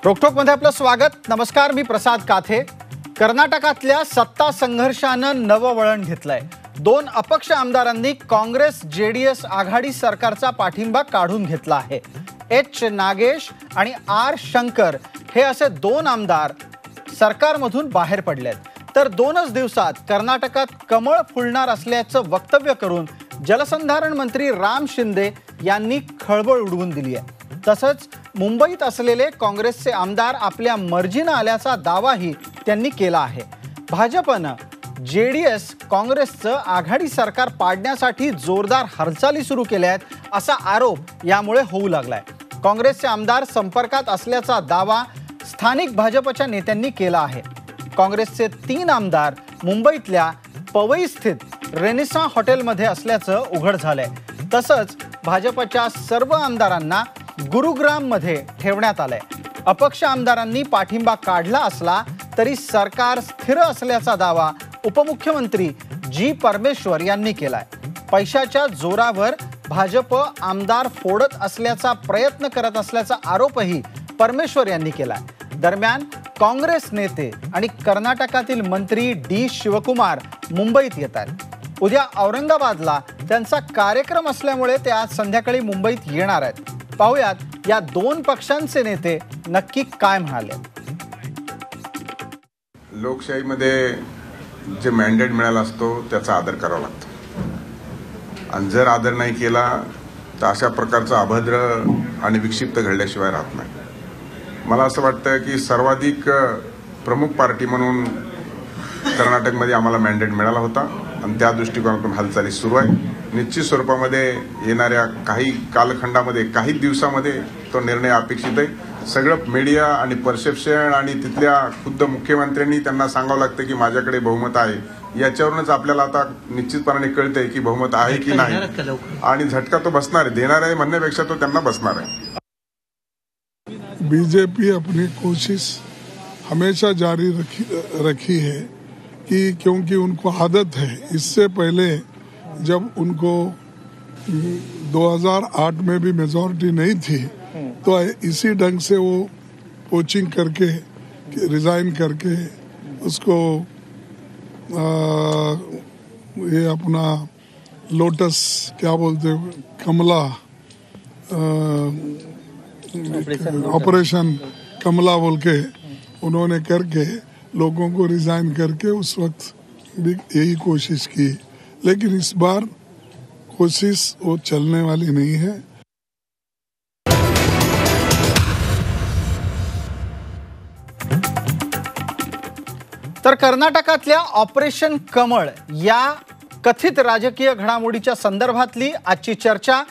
रोकठोकमध्ये आपलं स्वागत. नमस्कार, मी प्रसाद काथे. कर्नाटकातल्या सत्ता संघर्षानं नवं वळण घेतलंय. 2 अपक्ष आमदारांनी काँग्रेस जेडीएस आघाडी सरकारचा पाठिंबा काढून घेतला आहे. एच नागेश आणि आर शंकर हे असे 2 आमदार सरकारमधून बाहेर पडलेत. तर 2च दिवसात कर्नाटकात कमळ फुलणार असल्याचं वक्तव्य करून जलसंधारण मंत्री राम शिंदे यांनी खळबळ उडवून दिली आहे. तसंच मुंबईत असलेले काँग्रेसचे आमदार आपल्या मर्जीनं आल्याचा दावाही त्यांनी केला आहे. भाजपनं जेडीएस काँग्रेसचं आघाडी सरकार पाडण्यासाठी जोरदार हालचाली सुरू केल्या आहेत असा आरोप यामुळे होऊ लागलाय. काँग्रेसचे आमदार संपर्कात असल्याचा दावा स्थानिक भाजपच्या नेत्यांनी केला आहे. काँग्रेसचे 3 आमदार मुंबईतल्या पवई स्थित रेनेसाँ हॉटेलमध्ये असल्याचं उघड झालंय. तसंच भाजपच्या सर्व आमदारांना गुरुग्राममध्ये ठेवण्यात आलंय. अपक्ष आमदारांनी पाठिंबा काढला असला तरी सरकार स्थिर असल्याचा दावा उपमुख्यमंत्री जी परमेश्वर यांनी केलाय. पैशाच्या जोरावर भाजप आमदार फोडत असल्याचा प्रयत्न करत असल्याचा आरोपही परमेश्वर यांनी केलाय. दरम्यान काँग्रेस नेते आणि कर्नाटकातील मंत्री डी शिवकुमार मुंबईत येत आहेत. उद्या औरंगाबादला त्यांचा कार्यक्रम असल्यामुळे ते आज संध्याकाळी मुंबईत येणार आहेत. पाहूयात या 2 पक्षांचे नेते नक्की काय म्हणाले. लोकशाहीमध्ये जे मॅन्डेट मिळाला असतो त्याचा आदर करावा लागतो, आणि जर आदर नाही केला तर अशा प्रकारचा अभद्र आणि विक्षिप्त घडल्याशिवाय राहत नाही. मला असं वाटतं की सर्वाधिक प्रमुख पार्टी म्हणून कर्नाटकमध्ये आम्हाला मॅन्डेट मिळाला होता, आणि त्या दृष्टिकोनातून हालचाली सुरू आहे. निश्चित स्वरूपामध्ये येणाऱ्या काही कालखंडामध्ये, काही दिवसामध्ये तो निर्णय अपेक्षित आहे. सगळं मीडिया आणि परसेप्शन आणि तिथल्या खुद्द मुख्यमंत्र्यांनी त्यांना सांगावं लागतं की माझ्याकडे बहुमत आहे. याच्यावरूनच आपल्याला आता निश्चितपणे कळतंय की बहुमत आहे की नाही, आणि झटका तो बसणार आहे. देणार आहे म्हणण्यापेक्षा तो त्यांना बसणार आहे. बीजेपी अपनी कोशिश हमेशा जारी रखी है कि क्योंकि उनको आदत है. इससे पहले जब उनको 2008 में भी मेजॉरिटी नहीं थी तो इसी ढंग से वो कोचिंग करके रिजाइन करके उसको ये अपना लोटस क्या बोलते कमला ऑपरेशन कमला बोल के उन्होंने करके लोगों को रिजाइन करके उस वक्त भी यही कोशिश की. लेकिन इस बार कोशिश वो चलने वाली नहीं है. तर कर्नाटकातल्या ऑपरेशन कमळ या कथित राजकीय घडामोडीच्या संदर्भातली आजची चर्चा.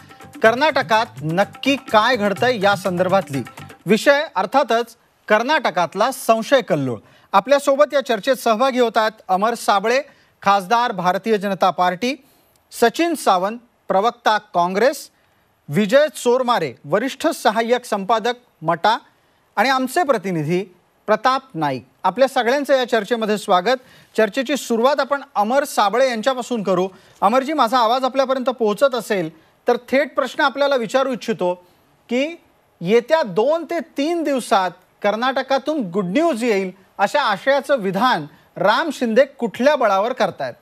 कर्नाटकात नक्की काय घडतंय या संदर्भातली विषय, अर्थातच कर्नाटकातला संशय कल्लोळ. आपल्यासोबत या चर्चेत सहभागी होतात अमर साबळे, खासदार भारतीय जनता पार्टी, सचिन सावंत, प्रवक्ता काँग्रेस, विजय चोरमारे, वरिष्ठ सहाय्यक संपादक मटा, आणि आमचे प्रतिनिधी प्रताप नाईक. आपल्या सगळ्यांचं या चर्चेमध्ये स्वागत. चर्चेची सुरुवात आपण अमर साबळे यांच्यापासून करू. अमरजी, माझा आवाज आपल्यापर्यंत पोहोचत असेल तर थेट प्रश्न आपल्याला विचारू इच्छितो की येत्या 2 ते 3 दिवसात कर्नाटकातून गुड न्यूज येईल अशा आशयाचं विधान राम शिंदे कुठल्या बळावर करतायत?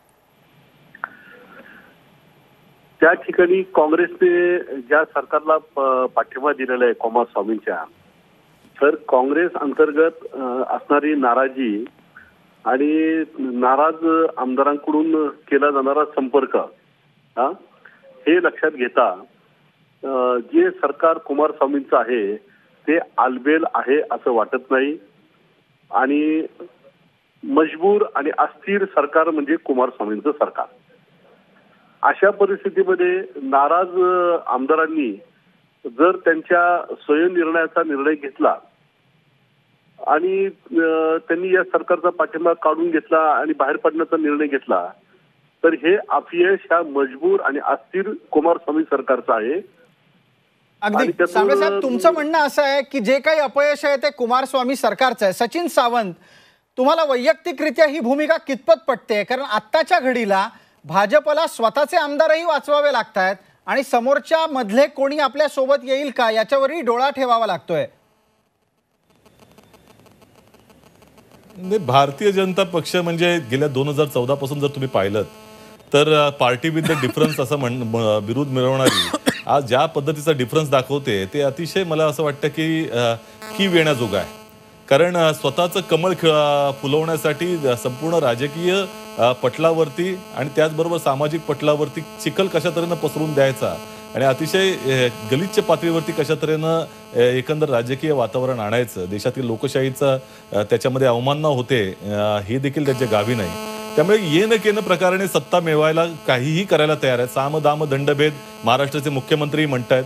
त्या ठिकाणी काँग्रेसने ज्या सरकारला पाठिंबा दिलेला आहे कुमारस्वामींच्या, तर काँग्रेस अंतर्गत असणारी नाराजी आणि नाराज आमदारांकडून केला जाणारा संपर्क हे लक्षात घेता जे सरकार कुमारस्वामींचं आहे ते आलबेल आहे असं वाटत नाही. आणि मजबूर आणि अस्थिर सरकार म्हणजे कुमारस्वामींचं सरकार. अशा परिस्थितीमध्ये नाराज आमदारांनी जर त्यांच्या स्वयंनिर्णयाचा निर्णय घेतला आणि त्यांनी या सरकारचा पाठिंबा काढून घेतला आणि बाहेर पडण्याचा निर्णय घेतला, तर हे अपयश ह्या मजबूर आणि अस्थिर कुमारस्वामी सरकारचं आहे. अगदी साबळे साहेब, तुमचं म्हणणं असं आहे की जे काही अपयश आहे ते कुमारस्वामी सरकारचं आहे. सचिन सावंत, तुम्हाला वैयक्तिकरित्या ही भूमिका कितपत पटते? कारण आत्ताच्या घडीला भाजपला स्वतःचे आमदारही वाचवावे लागतात आणि समोरच्या मधले कोणी आपल्या सोबत येईल का याच्यावरही डोळा ठेवावा लागतोय. नाही, भारतीय जनता पक्ष म्हणजे गेल्या 2014 पासून जर तुम्ही पाहिलं तर पार्टी विथ द डिफरन्स असं विरोध मिळवणारी आज ज्या पद्धतीचा डिफरन्स दाखवते ते अतिशय मला असं वाटतं की येण्याजोगं आहे. कारण स्वतःचं कमळ फुलवण्यासाठी संपूर्ण राजकीय पटलावरती आणि त्याचबरोबर सामाजिक पटलावरती चिखल कशा तऱ्हेनं पसरून द्यायचा आणि अतिशय गलिच्छ पातळीवरती कशा तऱ्हेनं एकंदर राजकीय वातावरण आणायचं, देशातील लोकशाहीचा त्याच्यामध्ये अवमानना होते हे देखील त्यांच्या गावी नाही. त्यामुळे येणं केनं प्रकाराने सत्ता मिळवायला काहीही करायला तयार आहे. साम दाम दंडभेद महाराष्ट्राचे मुख्यमंत्री म्हणतायत.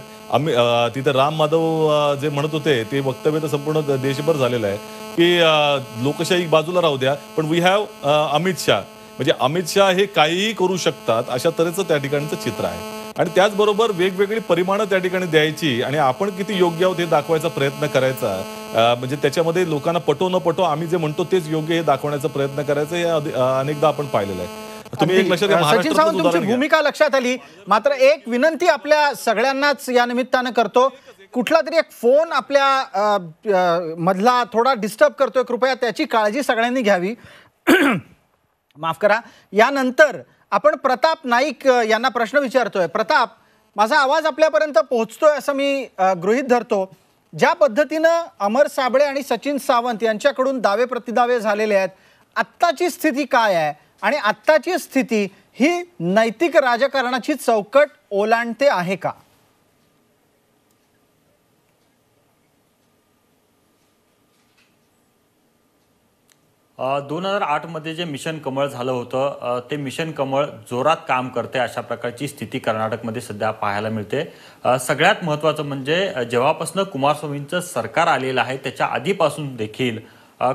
तिथे राम माधव जे म्हणत होते ते वक्तव्य तर संपूर्ण देशभर झालेलं आहे की लोकशाही बाजूला राहू द्या पण वी हॅव अमित शाह, म्हणजे अमित शाह हे काहीही करू शकतात अशा तऱ्हेचं त्या ठिकाणचं चित्र आहे. आणि त्याचबरोबर वेगवेगळी परिमाणं त्या ठिकाणी द्यायची आणि आपण किती योग्य आहोत हे दाखवायचा प्रयत्न करायचा. म्हणजे त्याच्यामध्ये लोकांना पटो न पटो आम्ही जे म्हणतो तेच योग्य हे दाखवण्याचा प्रयत्न करायचा हे अनेकदा आपण पाहिलेलं आहे. तुम्ही एक लक्षात घ्या, सचिन सावंत तुमची भूमिका लक्षात आली. मात्र एक विनंती आपल्या सगळ्यांनाच या निमित्तानं करतो, कुठला तरी एक फोन आपल्या मधला थोडा डिस्टर्ब करतोय, कृपया त्याची काळजी सगळ्यांनी घ्यावी. माफ करा. यानंतर आपण प्रताप नाईक यांना प्रश्न विचारतोय. प्रताप, माझा आवाज आपल्यापर्यंत पोहोचतोय असं मी गृहीत धरतो. ज्या पद्धतीनं अमर साबळे आणि सचिन सावंत यांच्याकडून दावे प्रतिदावे झालेले आहेत, आत्ताची स्थिती काय आहे आणि आत्ताची स्थिती ही नैतिक राजकारणाची चौकट ओलांडते आहे का? 2008 मध्ये जे मिशन कमळ झालं होतं ते मिशन कमळ जोरात काम करते अशा प्रकारची स्थिती कर्नाटकमध्ये सध्या पाहायला मिळते. सगळ्यात महत्त्वाचं म्हणजे जेव्हापासून कुमारस्वामींचं सरकार आलेलं आहे त्याच्या आधीपासून देखील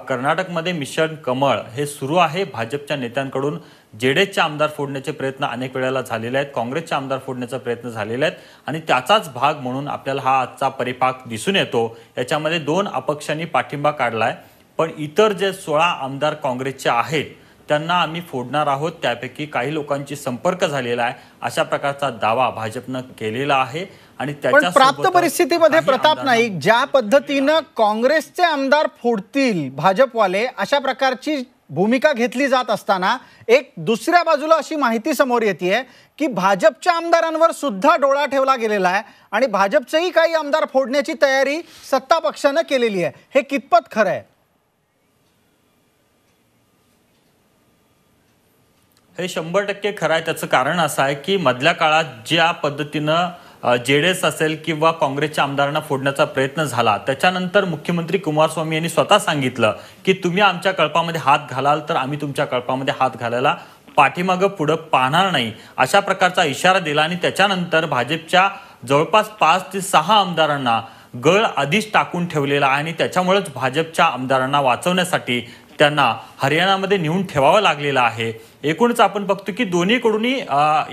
कर्नाटकमध्ये मिशन कमळ हे सुरू आहे. भाजपच्या नेत्यांकडून जेडीएसचे आमदार फोडण्याचे प्रयत्न अनेक वेळेला झालेले आहेत, काँग्रेसचे आमदार फोडण्याचा प्रयत्न झालेले आहेत आणि त्याचाच भाग म्हणून आपल्याला हा आजचा परिपाक दिसून येतो. याच्यामध्ये 2 अपक्षांनी पाठिंबा काढलाय पण इतर जे 16 आमदार काँग्रेसचे आहेत त्यांना आम्ही फोडणार आहोत, त्यापैकी काही लोकांची संपर्क झालेला आहे अशा प्रकारचा दावा भाजपनं केलेला आहे. आणि पण प्राप्त परिस्थितीमध्ये प्रताप नाईक ज्या पद्धतीनं काँग्रेसचे आमदार फोडतील भाजपवाले अशा प्रकारची भूमिका घेतली जात असताना एक दुसऱ्या बाजूला अशी माहिती समोर येते की भाजपच्या आमदारांवर सुद्धा डोळा ठेवला गेलेला आहे आणि भाजपचेही काही आमदार फोडण्याची तयारी सत्ता पक्षानं केलेली आहे. हे कितपत खरं आहे? हे 100% खरं आहे. त्याचं कारण असं आहे की मधल्या काळात ज्या पद्धतीनं जेडीएस असेल किंवा काँग्रेसच्या आमदारांना फोडण्याचा प्रयत्न झाला त्याच्यानंतर मुख्यमंत्री कुमारस्वामी यांनी स्वतः सांगितलं की तुम्ही आमच्या कळपामध्ये हात घालाल तर आम्ही तुमच्या कळपामध्ये हात घालायला पाठीमागं पुढं पाहणार नाही अशा प्रकारचा इशारा दिला. आणि त्याच्यानंतर भाजपच्या जवळपास 5 ते 6 आमदारांना गळ आधीच टाकून ठेवलेला आहे आणि त्याच्यामुळेच भाजपच्या आमदारांना वाचवण्यासाठी त्यांना हरियाणामध्ये नेऊन ठेवावं लागलेलं आहे. एकूणच आपण बघतो की दोन्हीकडूनही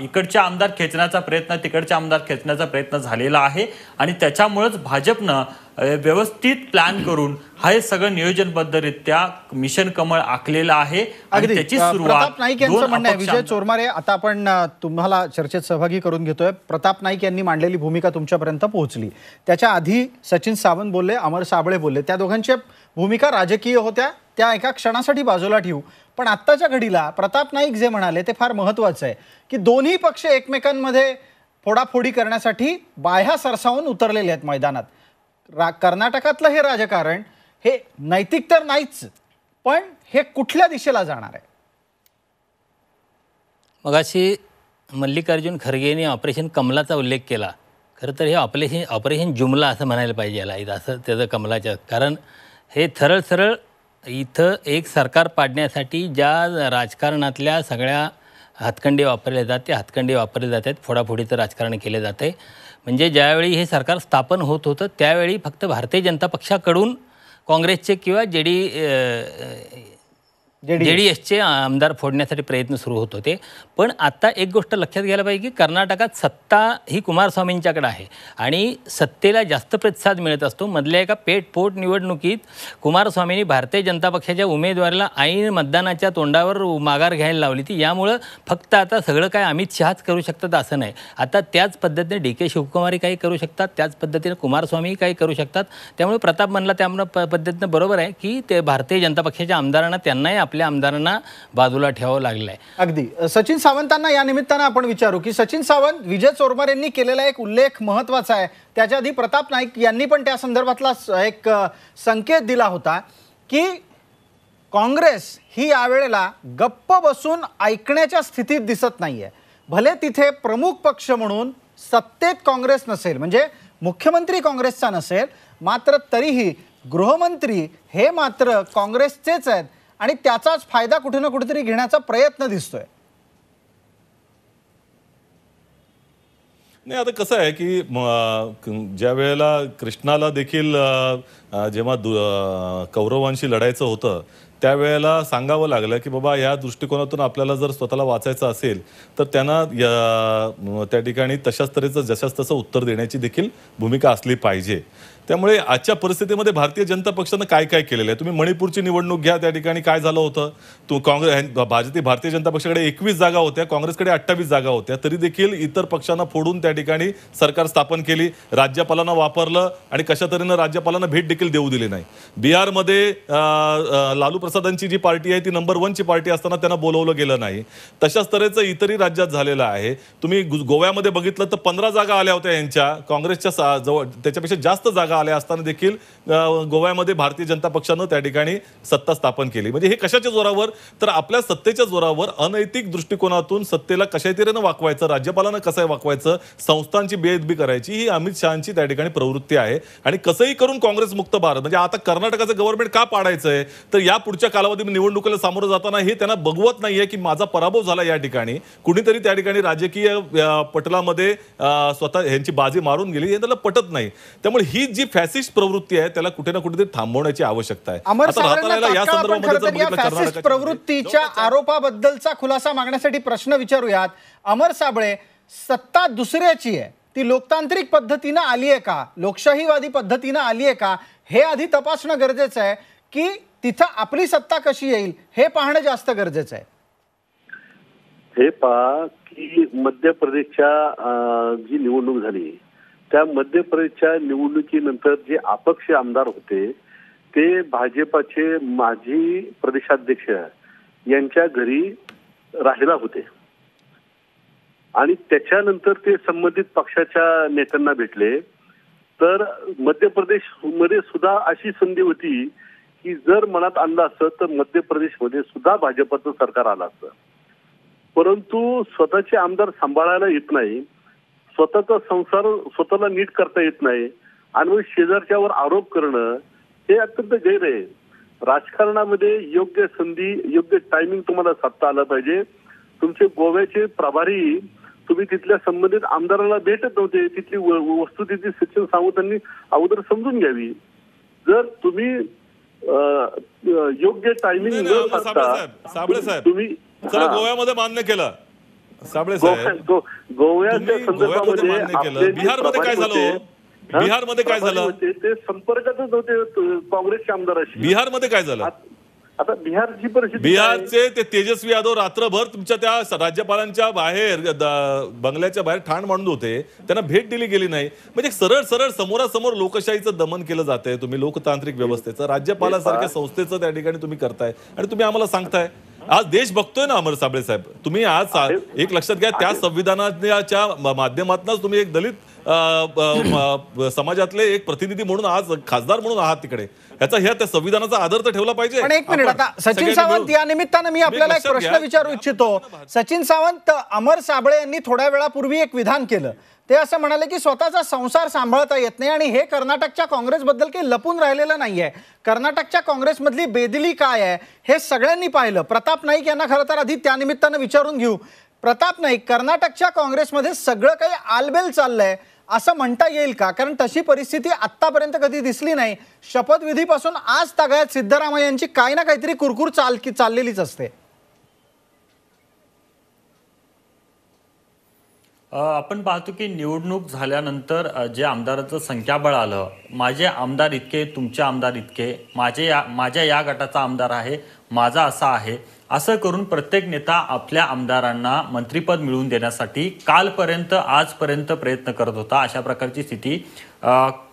इकडचे आमदार खेचण्याचा प्रयत्न तिकडचे आमदार खेचण्याचा प्रयत्न झालेला आहे आणि त्याच्यामुळेच भाजपनं व्यवस्थित प्लॅन करून हे सगळं नियोजनबद्धरित्या मिशन कमळ आखलेलं आहे. आणि त्याची सुरुवात प्रताप नाईक यांचं म्हणणं आहे. विजय चोरमारे, आता आपण तुम्हाला चर्चेत सहभागी करून घेतोय. प्रताप नाईक यांनी मांडलेली भूमिका तुमच्यापर्यंत पोहोचली. त्याच्या आधी सचिन सावंत बोलले, अमर साबळे बोलले. त्या दोघांच्या भूमिका राजकीय होत्या, त्या एका क्षणासाठी बाजूला ठेवू. पण आत्ताच्या घडीला प्रताप नाईक जे म्हणाले ते फार महत्त्वाचं आहे की दोन्ही पक्ष एकमेकांमध्ये फोडाफोडी करण्यासाठी बाह्या सरसावून उतरलेले आहेत मैदानात. कर्नाटकातलं हे राजकारण हे नैतिक तर नाहीच, पण हे कुठल्या दिशेला जाणार आहे? मगाशी मल्लिकार्जुन खरगेंनी ऑपरेशन कमलाचा उल्लेख केला. खरं तर हे ऑपरेशन जुमला असं म्हणायला पाहिजे याला, असं त्याचं कमलाचं. कारण हे सरळ इथं एक सरकार पाडण्यासाठी ज्या राजकारणातल्या सगळ्या हातखंडे वापरले जातात ते हातखंडे वापरले जात आहेत. फोडाफोडीचं राजकारण केले जाते. म्हणजे ज्यावेळी हे सरकार स्थापन होत होतं त्यावेळी फक्त भारतीय जनता पक्षाकडून काँग्रेसचे किंवा JDSचे आमदार फोडण्यासाठी प्रयत्न सुरू होत होते. पण आता एक गोष्ट लक्षात घ्यायला पाहिजे की कर्नाटकात सत्ता ही कुमारस्वामींच्याकडे आहे आणि सत्तेला जास्त प्रतिसाद मिळत असतो. मधल्या एका पोट निवडणुकीत कुमारस्वामींनी भारतीय जनता पक्षाच्या उमेदवाराला ऐन मतदानाच्या तोंडावर माघार घ्यायला लावली ती. यामुळं फक्त आता सगळं काय अमित शहाच करू शकतात असं नाही. आता त्याच पद्धतीने DK शिवकुमारही काही करू शकतात, त्याच पद्धतीने कुमारस्वामीही काही करू शकतात. त्यामुळे प्रताप म्हणला त्यामुळे पद्धतीनं बरोबर आहे की ते भारतीय जनता पक्षाच्या आमदारांना त्यांनाही आपल्या आमदारांना बाजूला ठेवावं लागलं आहे. अगदी सचिन सावंतांना या निमित्तानं आपण विचारू की सचिन सावंत, विजय चोरमार यांनी केलेला एक उल्लेख महत्त्वाचा आहे. त्याच्या आधी प्रताप नाईक यांनी पण त्या संदर्भातला एक संकेत दिला होता की काँग्रेस ही यावेळेला गप्प बसून ऐकण्याच्या स्थितीत दिसत नाहीये. भले तिथे प्रमुख पक्ष म्हणून सत्तेत काँग्रेस नसेल, म्हणजे मुख्यमंत्री काँग्रेसचा नसेल, मात्र तरीही गृहमंत्री हे मात्र काँग्रेसचेच आहेत आणि त्याचाच फायदा कुठे ना कुठेतरी घेण्याचा प्रयत्न दिसतोय. नाही, आता कसं आहे की ज्या वेळेला कृष्णाला देखील जेव्हा कौरवांशी लढायचं होतं त्यावेळेला सांगावं लागलं की बाबा या दृष्टिकोनातून आपल्याला जर स्वतःला वाचायचं असेल तर त्यांना त्या ठिकाणी तशाच तऱ्हेचं जशाच तसं उत्तर देण्याची देखील भूमिका असली पाहिजे. त्यामुळे आजच्या परिस्थितीमध्ये भारतीय जनता पक्षानं काय काय केलेलं आहे. तुम्ही मणिपूरची निवडणूक घ्या, त्या ठिकाणी काय झालं होतं. भारतीय जनता पक्षाकडे 21 जागा होत्या, काँग्रेसकडे 28 जागा होत्या, तरी देखील इतर पक्षांना फोडून त्या ठिकाणी सरकार स्थापन केली, राज्यपालांना वापरलं आणि कशा तऱ्हेनं राज्यपालांना भेट देखील देऊ दिली नाही. बिहारमध्ये लालू प्रसादांची जी पार्टी आहे ती नंबर 1 ची पार्टी असताना त्यांना बोलवलं गेलं नाही. तशाच तऱ्हेचं इतरही राज्यात झालेलं आहे. तुम्ही गोव्यामध्ये बघितलं तर 15 जागा आल्या होत्या यांच्या, काँग्रेसच्या जवळ त्याच्यापेक्षा जास्त जागा आल्या असताना देखील गोव्यामध्ये भारतीय जनता पक्षानं त्या ठिकाणी सत्ता स्थापन केली. म्हणजे हे कशाच्या जोरावर, तर आपल्या सत्तेच्या जोरावर अनैतिक दृष्टिकोनातून सत्तेला कशा तऱ्हेनं वाकवायचं, राज्यपालांना कसं वाकवायचं, संस्थांची बेअदबी करायची, ही अमित शहांची त्या ठिकाणी प्रवृत्ती आहे. आणि कसंही करून काँग्रेस मुक्त भारत, म्हणजे आता कर्नाटकाचं गव्हर्नमेंट का पाडायचंय, तर या पुढच्या कालावधीत निवडणुकीला सामोरं जाताना हे त्यांना बघवत नाहीये की माझा पराभव झाला या ठिकाणी, कुणीतरी त्या ठिकाणी राजकीय पटलामध्ये स्वतः ह्यांची बाजी मारून गेली, हे त्याला पटत नाही. त्यामुळे ही जी फॅसिस्ट प्रवृत्ती आहे त्याला कुठे ना कुठेतरी थांबवण्याची आवश्यकता आहे. प्रवृत्तीच्या आरोपाबद्दलचा खुलासा मागण्यासाठी प्रश्न विचारूयात. अमर साबळे, सत्ता दुसऱ्याची आहे, ती लोकतांत्रिक पद्धतीनं आली आहे का, लोकशाहीवादी पद्धतीनं आली आहे का, हे आधी तपासणं गरजेचं आहे की तिथं आपली सत्ता कशी येईल हे पाहणं जास्त गरजेचं आहे? हे पहा की मध्य प्रदेशच्या जी निवडणूक झाली त्या मध्य प्रदेशच्या निवडणुकीनंतर जे अपक्ष आमदार होते ते भाजपाचे माजी प्रदेशाध्यक्ष यांच्या घरी राहिला होते आणि त्याच्यानंतर ते संबंधित पक्षाच्या नेत्यांना भेटले. तर मध्य प्रदेश मध्ये सुद्धा अशी संधी होती की जर मनात आणलं असतं तर मध्य प्रदेशमध्ये सुद्धा भाजपचं सरकार आलं असतं. परंतु स्वतःचे आमदार सांभाळायला येत नाही, स्वतःचा संसार स्वतःला नीट करता येत नाही आणि मग शेजारच्यावर आरोप करणं हे अत्यंत गैर आहे. राजकारणामध्ये योग्य संधी, योग्य टायमिंग तुम्हाला साधता आलं पाहिजे. तुमचे गोव्याचे प्रभारी तुम्ही तिथल्या संबंधित आमदाराला भेटत नव्हते, तिथली वस्तुस्थिती सचिन सावंतांनी अगोदर समजून घ्यावी. जर तुम्ही योग्य टायमिंग न साधता तुम्ही गोव्यामध्ये मान्य केलं, साबळे साहेब गोव्याच्या संदर्भामध्ये बिहारमध्ये काय झालं, बिहारमध्ये काय झालं, ते संपर्कातच होते काँग्रेसच्या आमदाराशी. बिहारमध्ये काय झालं, आता बिहारची परिस्थिती, बिहारचे ते तेजस्वी यादव रात्रभर तुमच्या त्या राज्यपालांच्या बाहेर बंगल्याच्या बाहेर ठाण मांडून होते, त्यांना भेट दिली गेली नाही. म्हणजे सरळ सरळ समोरासमोर लोकशाहीचं दमन केलं जातंय. तुम्ही लोकतांत्रिक व्यवस्थेचं, राज्यपालासारख्या संस्थेचं त्या ठिकाणी तुम्ही करताय आणि तुम्ही आम्हाला सांगताय. आज देश बघतोय ना अमर साबळे साहेब, तुम्ही आज एक लक्षात घ्या, त्या संविधानाच्या माध्यमातूनच तुम्ही एक दलित समाजातले एक प्रतिनिधी म्हणून आज खासदार म्हणून आहात तिकडे. ह्या त्या संविधानाचा आदर तर ठेवला पाहिजे. पण एक मिनिट, आता सचिन सावंत या निमित्तानं मी आपल्याला एक प्रश्न विचारू इच्छितो. सचिन सावंत, अमर साबळे यांनी थोड्या वेळापूर्वी एक विधान केलं. ते असं म्हणाले की स्वतःचा संसार सांभाळता येत नाही आणि हे कर्नाटकच्या काँग्रेसबद्दल काही लपून राहिलेलं नाहीये. कर्नाटकच्या काँग्रेसमधली बेदली काय आहे हे सगळ्यांनी पाहिलं. प्रताप नाईक यांना खरं तर आधी त्या निमित्तानं विचारून घेऊ. प्रताप नाईक, कर्नाटकच्या काँग्रेसमध्ये सगळं काही आलबेल चाललंय, असं म्हणता येईल का? कारण तशी परिस्थिती आतापर्यंत कधी दिसली नाही. शपथविधीपासून आज तागायत सिद्धरामय्या यांची काही ना काहीतरी कुरकुर चाललेलीच असते. आपण पाहतो की निवडणूक झाल्यानंतर जे आमदारांचं संख्याबळ आलं, माझे आमदार इतके, तुमचे आमदार इतके, माझ्या या गटाचा आमदार आहे, माझा असा आहे, असं करून प्रत्येक नेता आपल्या आमदारांना मंत्रिपद मिळवून देण्यासाठी कालपर्यंत आजपर्यंत प्रयत्न करत होता. अशा प्रकारची स्थिती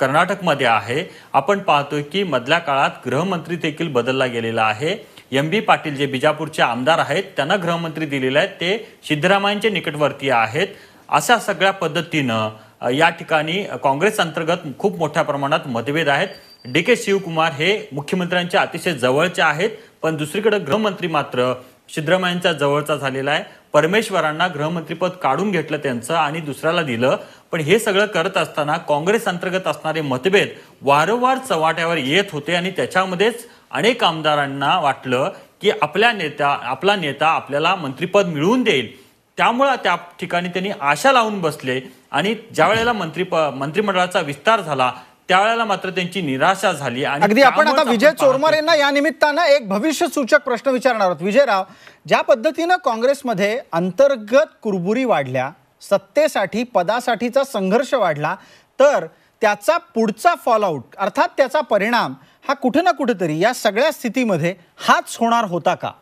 कर्नाटकमध्ये आहे. आपण पाहतोय की मधल्या काळात गृहमंत्री देखील बदलला गेलेला आहे. MB पाटील जे बिजापूरचे आमदार आहेत त्यांना गृहमंत्री दिलेले आहेत, ते सिद्धरामय्यांचे निकटवर्तीय आहेत. अशा सगळ्या पद्धतीनं या ठिकाणी काँग्रेस अंतर्गत खूप मोठ्या प्रमाणात मतभेद आहेत. DK शिवकुमार हे मुख्यमंत्र्यांच्या अतिशय जवळचे आहेत, पण दुसरीकडे गृहमंत्री मात्र सिद्धरामय्यांच्या जवळचा झालेला आहे. परमेश्वरांना गृहमंत्रीपद काढून घेतलं त्यांचं आणि दुसऱ्याला दिलं. पण हे सगळं करत असताना काँग्रेस अंतर्गत असणारे मतभेद वारंवार चव्हाट्यावर येत होते आणि त्याच्यामध्येच अनेक आमदारांना वाटलं की आपला नेता आपल्याला मंत्रिपद मिळवून देईल. त्यामुळे त्या ठिकाणी त्यांनी आशा लावून बसले आणि ज्या वेळेला मंत्रिमंडळाचा विस्तार झाला त्यावेळेला मात्र त्यांची निराशा झाली. आणि अगदी आपण आता विजय चोरमार यांना या निमित्तानं एक भविष्यसूचक प्रश्न विचारणार आहोत. विजयराव, ज्या पद्धतीनं काँग्रेसमध्ये अंतर्गत कुरबुरी वाढल्या, सत्तेसाठी पदासाठीचा संघर्ष वाढला, तर त्याचा पुढचा फॉलआउट अर्थात त्याचा परिणाम हा कुठे ना कुठेतरी या सगळ्या स्थितीमध्ये हाच होणार होता का?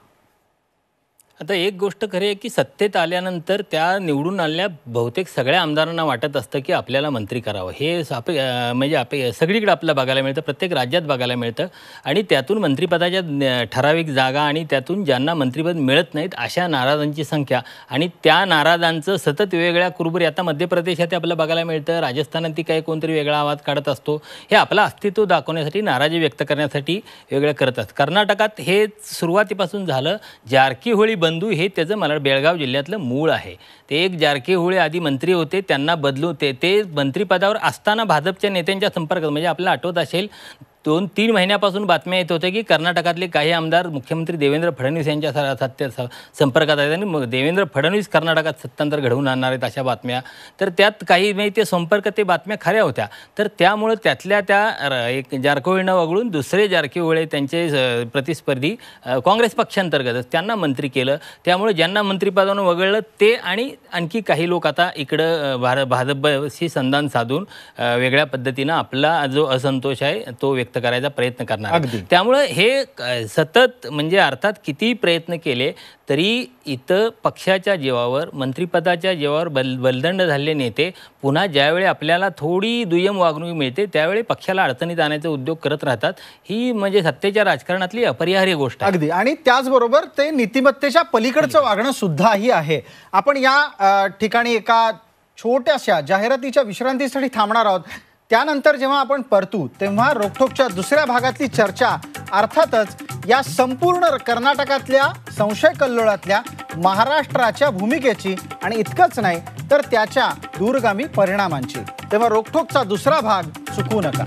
आता एक गोष्ट खरी आहे की सत्तेत आल्यानंतर त्या निवडून आलेल्या बहुतेक सगळ्या आमदारांना वाटत असतं की आपल्याला मंत्री करावं. हे म्हणजे सगळीकडे आपल्याला बघायला मिळतं, प्रत्येक राज्यात बघायला मिळतं. आणि त्यातून मंत्रिपदाच्या ठराविक जागा आणि त्यातून ज्यांना मंत्रिपद मिळत नाहीत अशा नाराजांची संख्या आणि त्या नाराजांचं सतत वेगवेगळ्या कुरबुरी. आता मध्य प्रदेशात आपल्याला बघायला मिळतं, राजस्थानात काही कोणतरी वेगळा आवाज काढत असतो. हे आपलं अस्तित्व दाखवण्यासाठी, नाराजी व्यक्त करण्यासाठी वेगळं करत असतं. कर्नाटकात हे सुरुवातीपासून झालं. जारकीहोळी बंधू हे त्याचं मला बेळगाव जिल्ह्यातलं मूळ आहे. ते एक जारकीहोळी आधी मंत्री होते, त्यांना बदलून ते मंत्रिपदावर असताना भाजपच्या नेत्यांच्या संपर्कात, म्हणजे आपल्याला आठवत असेल 2-3 महिन्यापासून बातम्या येत होत्या की कर्नाटकातले काही आमदार मुख्यमंत्री देवेंद्र फडणवीस यांच्या संपर्कात आहेत आणि देवेंद्र फडणवीस कर्नाटकात सत्तांतर घडवून आणणार आहेत अशा बातम्या. तर त्यात काही म्हणजे ते बातम्या खऱ्या होत्या. तर त्यामुळं त्यातल्या त्या एक जारकीहोळीनं वगळून दुसरे जारकीहोळी त्यांचे प्रतिस्पर्धी काँग्रेस पक्षांतर्गत त्यांना मंत्री केलं. त्यामुळे ज्यांना मंत्रिपदावरून वगळलं ते आणि आणखी काही लोक आता इकडं भाजपशी संधान साधून वेगळ्या पद्धतीनं आपला जो असंतोष आहे तो व्यक्त करायचा प्रयत्न करणार. त्यामुळे हे सतत म्हणजे अर्थात किती प्रयत्न केले तरी इथं पक्षाच्या जीवावर, मंत्रिपदाच्या जीवावर बलदंड झालेले नेते पुन्हा ज्यावेळी आपल्याला थोडी दुय्यम वागणूक मिळते त्यावेळी पक्षाला अडचणीत आणण्याचे उद्योग करत राहतात. ही म्हणजे सत्तेच्या राजकारणातली अपरिहार्य गोष्ट आहे. अगदी. आणि त्याचबरोबर ते नीतिमत्तेच्या पलीकडचं वागणं सुद्धाही आहे. आपण या ठिकाणी एका छोट्याशा जाहिरातीच्या विश्रांतीसाठी थांबणार आहोत. त्यानंतर जेव्हा आपण परतू तेव्हा रोखोकच्या दुसऱ्या भागातली चर्चा अर्थातच या संपूर्ण कर्नाटकातल्या संशय कल्लोळातल्या महाराष्ट्राच्या भूमिकेची आणि इतकंच नाही तर त्याच्या दूरगामी परिणामांची. तेव्हा रोखोकचा दुसरा भाग चुकवू नका.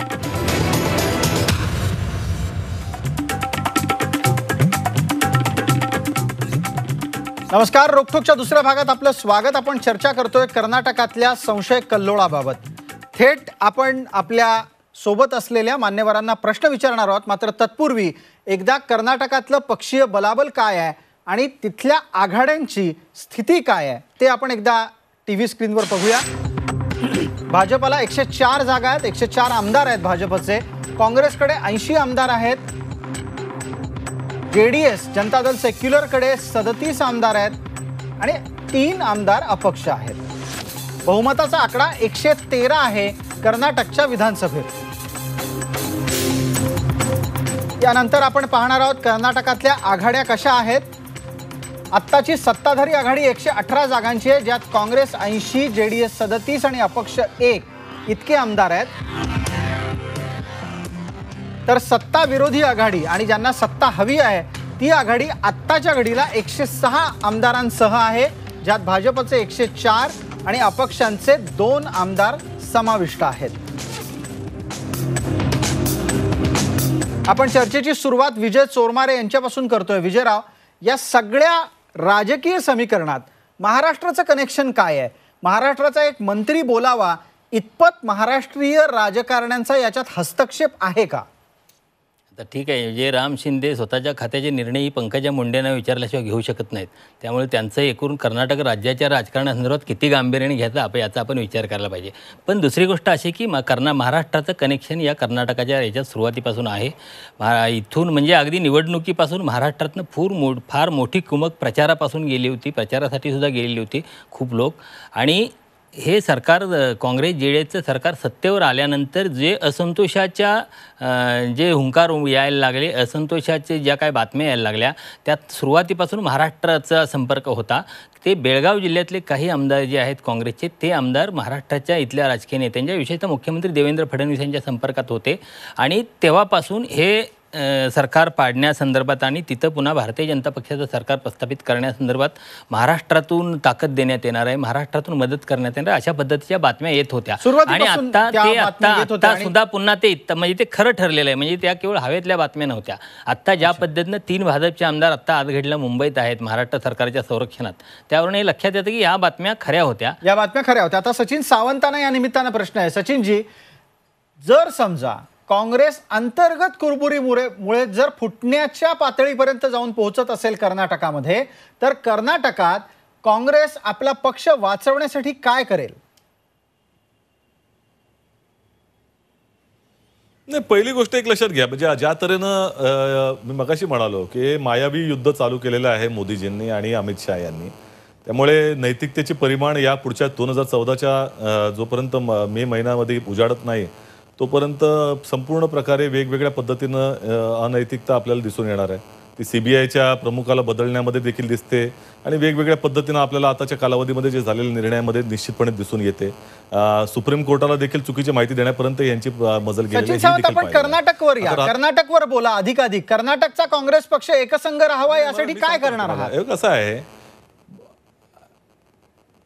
नमस्कार. रोखोकच्या दुसऱ्या भागात आपलं स्वागत. आपण चर्चा करतोय कर्नाटकातल्या संशय कल्लोळाबाबत. थेट आपण आपल्या सोबत असलेल्या मान्यवरांना प्रश्न विचारणार आहोत. मात्र तत्पूर्वी एकदा कर्नाटकातलं पक्षीय बलाबल काय आहे आणि तिथल्या आघाड्यांची स्थिती काय आहे ते आपण एकदा TV स्क्रीनवर बघूया. भाजपला 104 जागा आहेत, 104 आमदार आहेत भाजपचे. काँग्रेसकडे 80 आमदार आहेत. JDS जनता दल सेक्युलरकडे 37 आमदार आहेत आणि 3 आमदार अपक्ष आहेत. बहुमताचा आकडा 113 आहे कर्नाटकच्या विधानसभेत. यानंतर आपण पाहणार आहोत कर्नाटकातल्या आघाड्या कशा आहेत. आत्ताची सत्ताधारी आघाडी 118 जागांची आहे, ज्यात काँग्रेस 80, JDS 37 आणि अपक्ष 1 इतके आमदार आहेत. तर सत्ता विरोधी आघाडी आणि ज्यांना सत्ता हवी आहे ती आघाडी आत्ताच्या घडीला 106 आमदारांसह आहे, ज्यात भाजपचे 104 आणि अपक्षांचे 2 आमदार समाविष्ट आहेत. आपण चर्चेची सुरुवात विजय चोरमारे यांच्यापासून करतोय. विजयराव, या सगळ्या राजकीय समीकरणात महाराष्ट्राचं कनेक्शन काय आहे? महाराष्ट्राचा एक मंत्री बोलावा इतपत महाराष्ट्रीय राजकारण्यांचा याच्यात हस्तक्षेप आहे का? आता ठीक आहे, जे राम शिंदे स्वतःच्या खात्याचे निर्णयही पंकजा मुंडेंना विचारल्याशिवाय घेऊ शकत नाहीत. त्यामुळे त्यांचं एकूण कर्नाटक राज्याच्या राजकारणासंदर्भात किती गांभीर्याने घ्यायचं याचा आपण विचार करायला पाहिजे. पण दुसरी गोष्ट अशी की महाराष्ट्राचं कनेक्शन या कर्नाटकाच्या याच्यात सुरुवातीपासून आहे. इथून म्हणजे अगदी निवडणुकीपासून महाराष्ट्रातनं फार मोठी कुमक प्रचारापासून गेली होती, प्रचारासाठी सुद्धा गेलेली होती खूप लोक. आणि हे सरकार काँग्रेस JDSचं सरकार सत्तेवर आल्यानंतर जे असंतोषाच्या जे हुंकार यायला लागले, असंतोषाचे ज्या काही बातम्या यायला लागल्या, त्यात सुरुवातीपासून महाराष्ट्राचा संपर्क होता. ते बेळगाव जिल्ह्यातले काही आमदार जे आहेत काँग्रेसचे, ते आमदार महाराष्ट्राच्या इथल्या राजकीय नेत्यांच्या, विशेषतः मुख्यमंत्री देवेंद्र फडणवीस यांच्या संपर्कात होते. आणि तेव्हापासून हे सरकार पाडण्यासंदर्भात आणि तिथं पुन्हा भारतीय जनता पक्षाचं सरकार प्रस्थापित करण्यासंदर्भात महाराष्ट्रातून ताकद देण्यात येणार आहे, महाराष्ट्रातून मदत करण्यात येणार अशा पद्धतीच्या बातम्या येत होत्या. आणि आता सुद्धा पुन्हा ते म्हणजे ते खरं ठरलेलं आहे. म्हणजे त्या केवळ हवेतल्या बातम्या नव्हत्या. आत्ता ज्या पद्धतीनं 3 भाजपचे आमदार आत्ता आजघडला मुंबईत आहेत महाराष्ट्र सरकारच्या संरक्षणात, त्यावरून हे लक्षात येतं की या बातम्या खऱ्या होत्या. या बातम्या खऱ्या होत्या. आता सचिन सावंतांना या निमित्तानं प्रश्न आहे. सचिनजी, जर समजा काँग्रेस अंतर्गत कुरबुरीमुळे जर फुटण्याच्या पातळीपर्यंत जाऊन पोहोचत असेल कर्नाटकामध्ये, तर कर्नाटकात काँग्रेस आपला पक्ष वाचवण्यासाठी काय करेल? नाही, पहिली गोष्ट एक लक्षात घ्या, म्हणजे ज्या तऱ्हेनं मी मगाशी म्हणालो की मायावी युद्ध चालू केलेलं आहे मोदीजींनी आणि अमित शहा यांनी, त्यामुळे नैतिकतेचे परिमाण या पुढच्या 2014च्या जोपर्यंत मे महिन्यामध्ये उजाडत नाही तोपर्यंत संपूर्ण प्रकारे वेगवेगळ्या पद्धतीनं अनैतिकता आपल्याला दिसून येणार आहे. ती CBIच्या प्रमुखाला बदलण्यामध्ये देखील दिसते आणि वेगवेगळ्या पद्धतीनं आपल्याला आताच्या कालावधीमध्ये जे झालेल्या निर्णयामध्ये निश्चितपणे दिसून येते. सुप्रीम कोर्टाला देखील चुकीची माहिती देण्यापर्यंत यांची मजल गेलेली आहे. आपण कर्नाटकवर या, कर्नाटकवर बोला अधिकाधिक. कर्नाटकचा काँग्रेस पक्ष एकसंघ राहावा यासाठी काय करणार आहात? कसं आहे,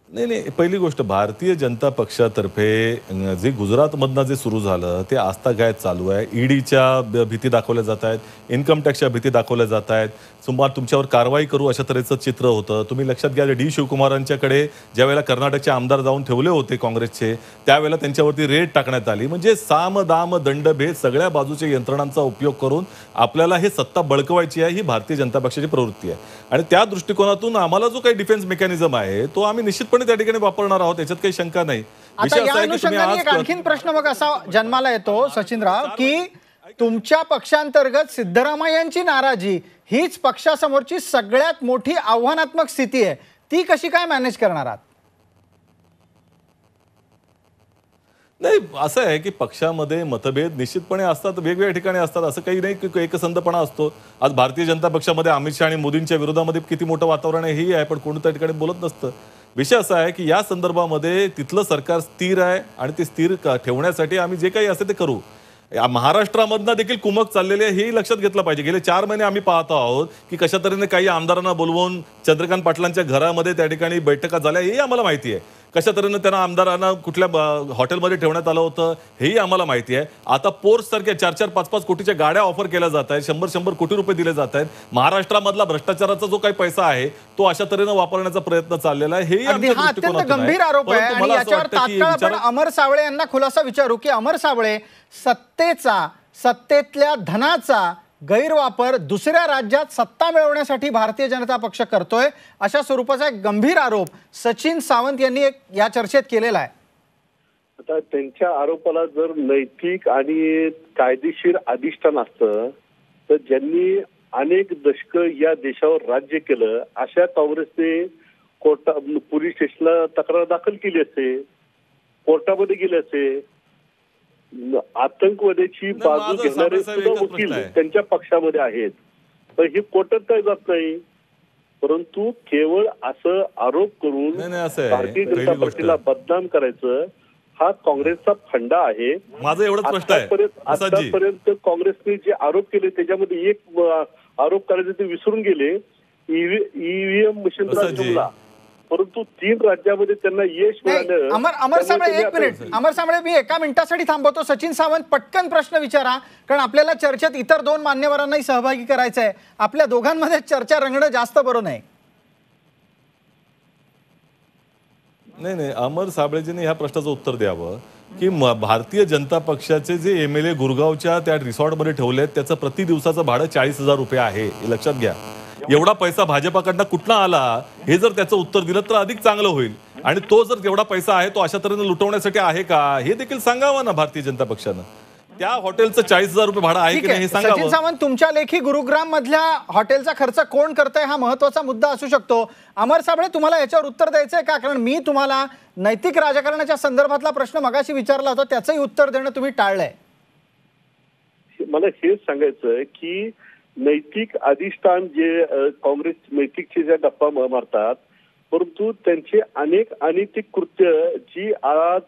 नाही, पहिली गोष्ट भारतीय जनता पक्षातर्फे जे गुजरातमधनं जे सुरू झालं ते आस्थागायत चालू आहे. ईडीच्या भीती दाखवल्या जात आहेत, इन्कम टॅक्सच्या भीती दाखवल्या जात आहेत, तुमच्यावर कारवाई करू अशा तऱ्हेचं चित्र होतं. तुम्ही लक्षात घ्या, D. शिवकुमारांच्याकडे ज्या वेळेला कर्नाटकचे आमदार जाऊन ठेवले होते काँग्रेसचे, त्यावेळेला त्यांच्यावरती रेड टाकण्यात आली. म्हणजे साम दाम दंडभेद सगळ्या बाजूच्या यंत्रणांचा उपयोग करून आपल्याला हे सत्ता बळकवायची आहे, ही भारतीय जनता पक्षाची प्रवृत्ती आहे. आणि त्या दृष्टिकोनातून आम्हाला जो काही डिफेन्स मेकॅनिझम आहे तो आम्ही निश्चितपणे त्या ठिकाणी वापरणार आहोत, याच्यात काही शंका नाही. आता या अनुषंगाने एक आणखीन प्रश्न मग असा जन्माला येतो सचिनराव, की तुमच्या पक्षांतर्गत सिद्धरामय्यांची नाराजी हीच पक्षासमोरची सगळ्यात मोठी आव्हानात्मक स्थिती आहे, ती कशी काय मॅनेज करणार आहात? नाही, असं आहे की पक्षामध्ये मतभेद निश्चितपणे असतात, वेगवेगळ्या ठिकाणी असतात. असं काही नाही की एकसंधपणा असतो. आज भारतीय जनता पक्षामध्ये अमित शहा आणि मोदींच्या विरोधामध्ये किती मोठं वातावरण आहे हे आहे, पण कोणत्या ठिकाणी बोलत नसतं. विषय असा आहे की या संदर्भामध्ये तिथलं सरकार स्थिर आहे आणि ते स्थिर ठेवण्यासाठी आम्ही जे काही असेल ते करू. महाराष्ट्रामधनं देखील कुमक चाललेली आहे हेही लक्षात घेतलं पाहिजे. गेले 4 महिने आम्ही पाहतो आहोत की कशा तऱ्हेने काही आमदारांना बोलवून चंद्रकांत पाटलांच्या घरामध्ये त्या ठिकाणी बैठका झाल्या, हेही आम्हाला माहिती आहे. कशा तऱ्हेनं त्यांना आमदारांना कुठल्या हॉटेलमध्ये ठेवण्यात आलं होतं हेही आम्हाला माहिती आहे. आता पोर्ससारख्या 4-4, 5-5 कोटीच्या गाड्या ऑफर केल्या जात आहेत, 100-100 कोटी रुपये दिले जात आहेत. महाराष्ट्रामधला भ्रष्टाचाराचा जो काही पैसा आहे तो अशा तरेनं वापरण्याचा प्रयत्न चाललेला आहे. हे अत्यंत गंभीर आरोप आहे. आणि याच्यावर तात्काळ आपण अमर साबळे यांना खुलासा विचारू की अमर साबळे, सत्तेतल्या धनाचा गैरवापर दुसऱ्या राज्यात सत्ता मिळवण्यासाठी भारतीय जनता पक्ष करतोय, अशा स्वरूपाचा एक गंभीर आरोप सचिन सावंत यांनी या चर्चेत केलेला आहे. आता त्यांच्या आरोपाला जर नैतिक आणि कायदेशीर अधिष्ठान असतं तर ज्यांनी अनेक दशक या देशावर राज्य केलं अशा काँग्रेसने पोलीस स्टेशनला तक्रार दाखल केली असते, कोर्टामध्ये गेले असते. आतंकवादाची बाजू घेणारे सुद्धा वकील त्यांच्या पक्षामध्ये आहेत, तर हे कोर्टात काय जात नाही. परंतु केवळ असं आरोप करून भारतीय जनता पक्षाला बदनाम करायचं हा काँग्रेसचा फंडा आहे. माझं एवढंच प्रश्न आहे, आतापर्यंत काँग्रेसने जे आरोप केले त्याच्यामध्ये एक आरोप करायचे ते विसरून गेले, ईव्हीएम मशीनचा जुमला. परंतु 3 राज्यामध्ये त्यांना यश मिळालं. अमर साबळे, एक मिनिट. अमर साबळे, मी एका मिनिटासाठी थांबवतो. सचिन सावंत, पटकन प्रश्न विचारा, कारण आपल्याला चर्चेत इतर 2 मान्यवरांनाही सहभागी करायचं आहे. आपल्या दोघांमध्ये चर्चा रंगणं जास्त बरं नाही. नाही, अमर साबळेजींनी ह्या प्रश्नाचं उत्तर द्यावं. की भारतीय जनता पक्षाचे जे MLA गुरगावच्या त्या रिसॉर्टमध्ये ठेवलेत त्याचं प्रति दिवसाचं भाडं 40,000 रुपये आहे, हे लक्षात घ्या. एवढा पैसा भाजपाकडनं कुठला आला हे जर त्याचं उत्तर दिलं तर अधिक चांगलं होईल. आणि तो जर तेवढा पैसा आहे तो अशा तऱ्हेने लुटवण्यासाठी आहे का हे देखील सांगावं ना भारतीय जनता पक्षानं. त्या हॉटेलचं 40,000 रुपये भाडं आहे की नाही हे सचिन सांगावं. सावंत, तुमच्या लेखी गुरुग्राम मधल्या हॉटेलचा खर्च कोण करतंय हा महत्वाचा मुद्दा असू शकतो. अमर साबळे, तुम्हाला याच्यावर उत्तर द्यायचंय का? कारण मी तुम्हाला नैतिक राजकारणाच्या संदर्भातला प्रश्न मगाशी विचारला होता, त्याचंही उत्तर देणं तुम्ही टाळलंय. मला हेच सांगायचं की नैतिक अधिष्ठान जे काँग्रेस नैतिकचे ज्या गप्पा मारतात, परंतु त्यांचे अनेक अनैतिक कृत्य जी आज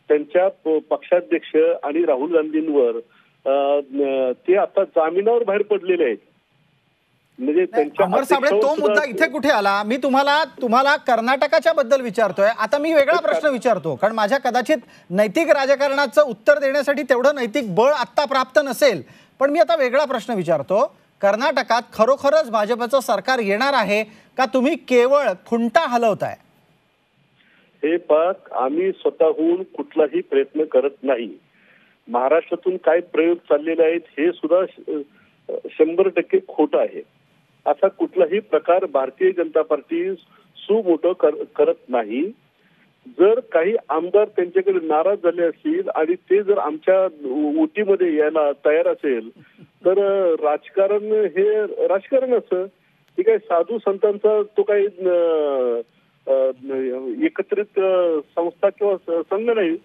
त्यांच्या पक्षाध्यक्ष आणि राहुल गांधींवर ते आता जामिनावर बाहेर पडलेले आहेत. म्हणजे त्यांच्या अमर साबळे, तो मुद्दा इथे कुठे आला? मी तुम्हाला कर्नाटकाच्या बद्दल विचारतोय. आता मी वेगळा प्रश्न विचारतो, कारण माझ्या कदाचित नैतिक राजकारणाचं उत्तर देण्यासाठी तेवढं नैतिक बळ आत्ता प्राप्त नसेल. पण मी आता वेगळा प्रश्न विचारतो. कर्नाटकात खरोखरच भाजपचं सरकार येणार आहे का तुम्ही केवळ खुंटा हलवताय? हे पाक आम्ही स्वतःहून कुठलाही प्रयत्न करत नाही. महाराष्ट्रातून काय प्रयोग चाललेले आहेत हे सुद्धा 100% खोटं आहे. असा कुठलाही प्रकार भारतीय जनता पार्टी सुमोटो करत नाही. जर काही आमदार त्यांच्याकडे नाराज झाले असतील आणि ते जर आमच्या ओटीमध्ये यायला तयार असेल तर राजकारण हे राजकारण असं, हे काही साधू संतांचा तो काही एकत्रित संस्था किंवा संघ नाही.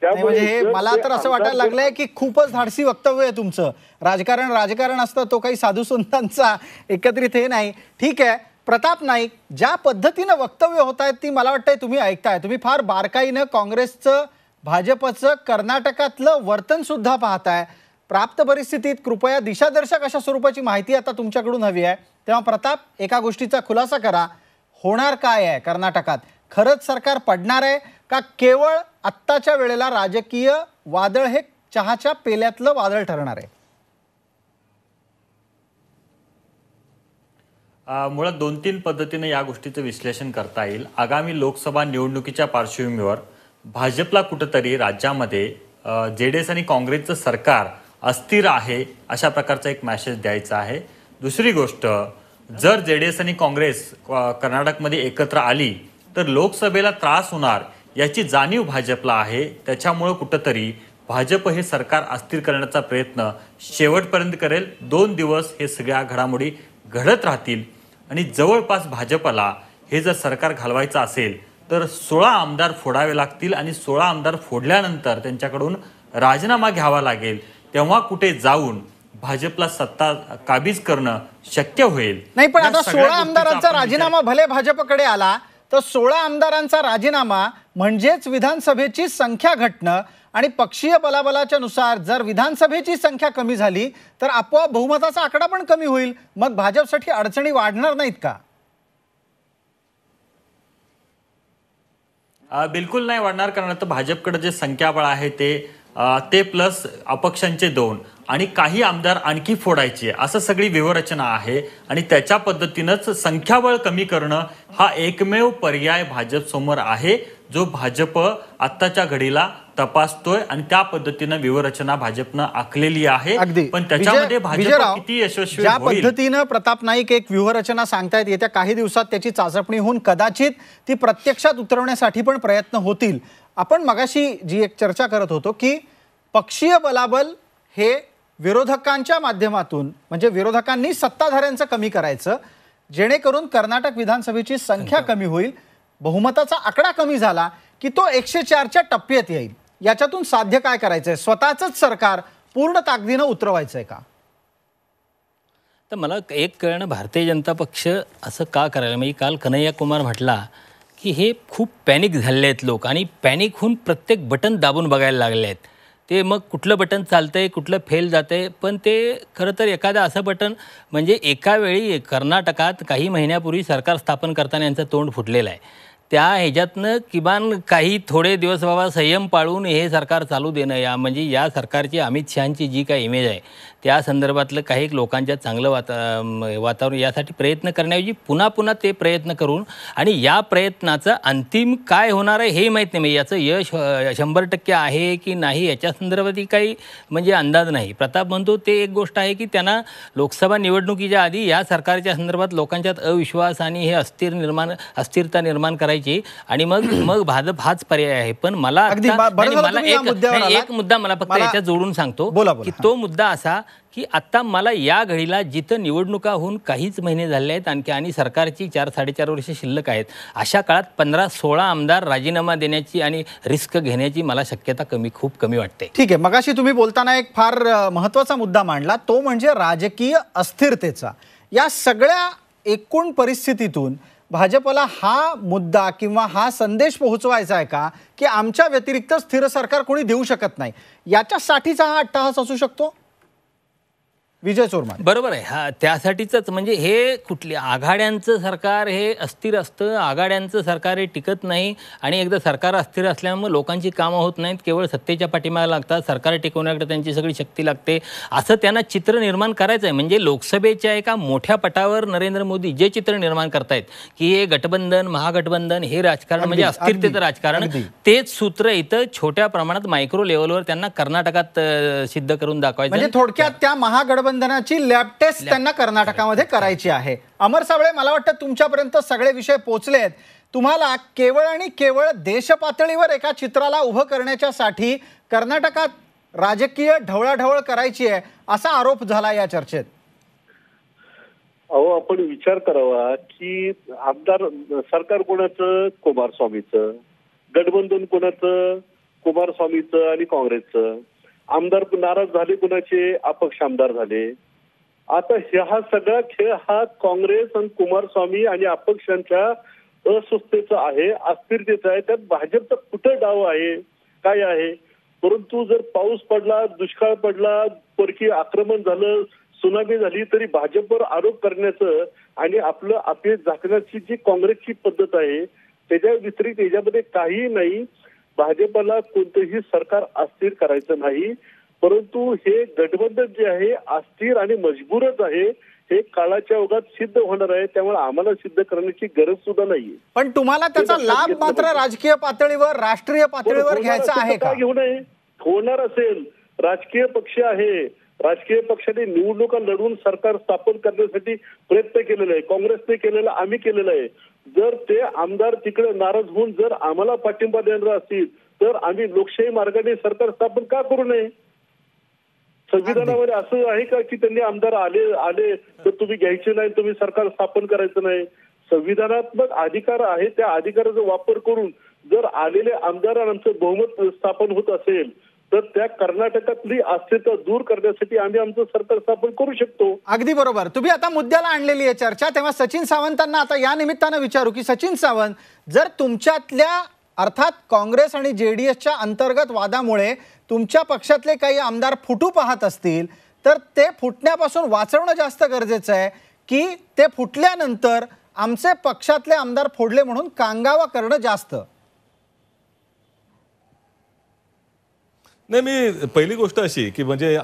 म्हणजे हे मला तर असं वाटायला लागलंय की खूपच धाडसी वक्तव्य आहे तुमचं. राजकारण असतं, तो काही साधू संतांचा एकत्रित हे नाही. ठीक आहे, प्रताप नाईक, ज्या पद्धतीनं वक्तव्य होत आहेत ती मला वाटतंय तुम्ही ऐकताय. तुम्ही फार बारकाईनं काँग्रेसचं भाजपचं कर्नाटकातलं वर्तन सुद्धा पाहताय. प्राप्त परिस्थितीत कृपया दिशादर्शक अशा स्वरूपाची माहिती आता तुमच्याकडून हवी आहे. तेव्हा प्रताप, एका गोष्टीचा खुलासा करा, होणार काय आहे कर्नाटकात? खरंच सरकार पडणार आहे का केवळ आत्ताच्या वेळेला राजकीय वादळ हे चहाच्या पेल्यातलं वादळ ठरणार आहे? मुळात 2-3 पद्धतीने या गोष्टीचं विश्लेषण करता येईल. आगामी लोकसभा निवडणुकीच्या पार्श्वभूमीवर भाजपला कुठंतरी राज्यामध्ये JDS आणि काँग्रेसचं सरकार अस्थिर आहे अशा प्रकारचा एक मेसेज द्यायचा आहे. दुसरी गोष्ट, जर JDS आणि काँग्रेस कर्नाटकमध्ये एकत्र आली तर लोकसभेला त्रास होणार याची जाणीव भाजपला आहे. त्याच्यामुळं कुठंतरी भाजप हे सरकार अस्थिर करण्याचा प्रयत्न शेवटपर्यंत करेल. 2 दिवस हे सगळ्या घडामोडी घडत राहतील आणि जवळपास भाजपला हे जर सरकार घालवायचं असेल तर 16 आमदार फोडावे लागतील आणि 16 आमदार फोडल्यानंतर त्यांच्याकडून राजीनामा घ्यावा लागेल. तेव्हा कुठे जाऊन भाजपला सत्ता काबीज करणं शक्य होईल. नाही, पण आता 16 आमदारांचा राजीनामा भले भाजपकडे आला तर 16 आमदारांचा राजीनामा म्हणजेच विधानसभेची संख्या घटणं आणि पक्षीय बलाबलाच्या नुसार जर विधानसभेची संख्या कमी झाली तर आपोआप बहुमताचा आकडा पण कमी होईल. मग भाजपसाठी अडचणी वाढणार नाहीत का? बिलकुल नाही वाढणार, कारण आता भाजपकडे जे संख्याबळ आहे ते प्लस अपक्षांचे 2 आणि काही आमदार आणखी फोडायचे असं सगळी व्यूहरचना आहे. आणि त्याच्या पद्धतीनंच संख्याबळ कमी करणं हा एकमेव पर्याय भाजप समोर आहे, जो भाजप आत्ताच्या घडीला तपासतोय आणि त्या पद्धतीनं व्यूहरचना भाजपनं आखलेली आहे. पण त्याच्यामध्ये भाजप किती यशस्वी ज्या पद्धतीनं प्रताप नाईक एक व्यूहरचना सांगतायत, येत्या काही दिवसात त्याची चाचपणी होऊन कदाचित ती प्रत्यक्षात उतरवण्यासाठी पण प्रयत्न होतील. आपण मगाशी जी एक चर्चा करत होतो की पक्षीय बलाबल हे विरोधकांच्या माध्यमातून, म्हणजे विरोधकांनी सत्ताधाऱ्यांचं कमी करायचं जेणेकरून कर्नाटक विधानसभेची संख्या कमी होईल, बहुमताचा आकडा कमी झाला की तो 104च्या टप्प्यात येईल. याच्यातून साध्य काय करायचंय? स्वतःच सरकार पूर्ण ताकदीनं उतरवायचंय का? तर मला एक कळणं, भारतीय जनता पक्ष असं का करायला, म्हणजे काल कन्हैया कुमार म्हटला की हे खूप पॅनिक झालेले आहेत लोक आणि पॅनिक होऊन प्रत्येक बटन दाबून बघायला लागले आहेत. ते मग कुठलं बटन चालतंय, कुठलं फेल जातंय, पण ते खरं तर एखादं असं बटन, म्हणजे एका वेळी कर्नाटकात काही महिन्यापूर्वी सरकार स्थापन करताना यांचं तोंड फुटलेलं आहे. त्या ह्याच्यातनं किमान काही थोडे दिवस बाबा संयम पाळून हे सरकार चालू देणं, या म्हणजे या सरकारची अमित शहांची जी काही इमेज आहे त्या संदर्भातलं काही लोकांच्या चांगलं वातावरण यासाठी प्रयत्न करण्याऐवजी पुन्हा पुन्हा ते प्रयत्न करून आणि या प्रयत्नाचं अंतिम काय होणार आहे हे माहीत नाही. याचं यश 100% आहे की नाही याच्या संदर्भातही काही म्हणजे अंदाज नाही. प्रताप म्हणतो ते एक गोष्ट आहे की त्यांना लोकसभा निवडणुकीच्या आधी या सरकारच्या संदर्भात लोकांच्यात अविश्वास आणि हे अस्थिरता निर्माण करायची आणि मग भाजप हाच पर्याय आहे. पण मला एक मुद्दा मला फक्त याच्यात जोडून सांगतो की तो मुद्दा असा की आता मला या घडीला जिथं निवडणुका होऊन काहीच महिने झाले आहेत आणखी आणि सरकारची 4-4.5 वर्ष शिल्लक आहेत, अशा काळात 15-16 आमदार राजीनामा देण्याची आणि रिस्क घेण्याची मला शक्यता खूप कमी वाटते. ठीक आहे, मगाशी तुम्ही बोलताना एक फार महत्त्वाचा मुद्दा मांडला, तो म्हणजे राजकीय अस्थिरतेचा. या सगळ्या एकूण परिस्थितीतून भाजपला हा मुद्दा किंवा हा संदेश पोहोचवायचा आहे का की आमच्या व्यतिरिक्त स्थिर सरकार कोणी देऊ शकत नाही, याच्यासाठीचा हा अट्टहास असू शकतो? विजय चोरमारे. बरोबर आहे. हा त्यासाठीच म्हणजे हे कुठले आघाड्यांचं सरकार हे अस्थिर असतं, आघाड्यांचं सरकार हे टिकत नाही आणि एकदा सरकार अस्थिर असल्यामुळे लोकांची कामं होत नाहीत, केवळ सत्तेच्या पाठीमागे लागतात, सरकार टिकवण्याकडे त्यांची सगळी शक्ती लागते, असं त्यांना चित्र निर्माण करायचं आहे. म्हणजे लोकसभेच्या एका मोठ्या पटावर नरेंद्र मोदी जे चित्र निर्माण करतायत की हे गठबंधन महागठबंधन हे राजकारण म्हणजे अस्थिरतेचं राजकारण, तेच सूत्र इथं छोट्या प्रमाणात मायक्रो लेव्हलवर त्यांना कर्नाटकात सिद्ध करून दाखवायचं. म्हणजे थोडक्यात त्या महागठबंधनाची लॅब टेस्ट त्यांना कर्नाटकामध्ये करायची आहे. अमर साबळे, मला वाटतं तुमच्यापर्यंत सगळे विषय पोहोचलेत. तुम्हाला केवळ आणि केवळ देश पातळीवर एका चित्राला उभं करण्याच्यासाठी कर्नाटकात राजकीय ढवळाढवळ करायची आहे असा आरोप झाला या चर्चेत. अहो, आपण विचार करावा की आमदार सरकार कोणाचं? कुमारस्वामीचं. गठबंधन कोणाचं? कुमारस्वामीचं आणि काँग्रेसचं. आमदार नाराज झाले कुणाचे? अपक्ष आमदार झाले. आता हा सगळा खेळ हा काँग्रेस आणि कुमारस्वामी आणि अपक्षांच्या अस्वस्थतेचा आहे, अस्थिरतेचा आहे. त्यात भाजपचा कुठं डाव आहे, काय आहे? परंतु जर पाऊस पडला, दुष्काळ पडला, परकीय आक्रमण झालं, सुनामी झाली, तरी भाजपवर आरोप करण्याचं आणि आपलं अपयश झाकण्याची जी काँग्रेसची पद्धत आहे त्याच्या व्यतिरिक्त याच्यामध्ये काही नाही. भाजपला कोणतंही सरकार अस्थिर करायचं नाही, परंतु हे गठबंधन जे आहे अस्थिर आणि मजबूरच आहे. हे काळाच्या ओघात सिद्ध होणार आहे, त्यामुळे आम्हाला सिद्ध करण्याची गरज सुद्धा नाहीये. पण तुम्हाला त्याचा लाभ मात्र राजकीय पातळीवर राष्ट्रीय पातळीवर घ्यायचा आहे का? घेऊ नये. होणार असेल, राजकीय पक्ष आहे, राजकीय पक्षाने निवडणुका लढवून सरकार स्थापन करण्यासाठी प्रयत्न केलेला आहे, काँग्रेसने केलेला, आम्ही केलेला आहे. जर ते आमदार तिकडे नाराज होऊन जर आम्हाला पाठिंबा देणार असतील तर आम्ही लोकशाही मार्गाने सरकार स्थापन का करू नये? संविधानामध्ये असं आहे का की त्यांनी आमदार आले तर तुम्ही घ्यायचे नाही, तुम्ही सरकार स्थापन करायचं नाही? संविधानात्मक अधिकार आहे, त्या अधिकाराचा वापर करून जर आलेले आमदारांचं बहुमत स्थापन होत असेल तर त्या कर्नाटकातली अस्थिरता दूर करण्यासाठी आम्ही आमचं सरकार स्थापन करू शकतो. अगदी बरोबर. तुम्ही आता मुद्द्याला आणलेली आहे चर्चा, तेव्हा सचिन सावंतांना आता या निमित्तानं विचारू की सचिन सावंत, जर तुमच्यातल्या अर्थात काँग्रेस आणि जेडीएसच्या अंतर्गत वादामुळे तुमच्या पक्षातले काही आमदार फुटू पाहत असतील तर ते फुटण्यापासून वाचवणं जास्त गरजेचं आहे की ते फुटल्यानंतर आमचे पक्षातले आमदार फोडले म्हणून कांगावा करणं जास्त? नाही, मी पहिली गोष्ट अशी की म्हणजे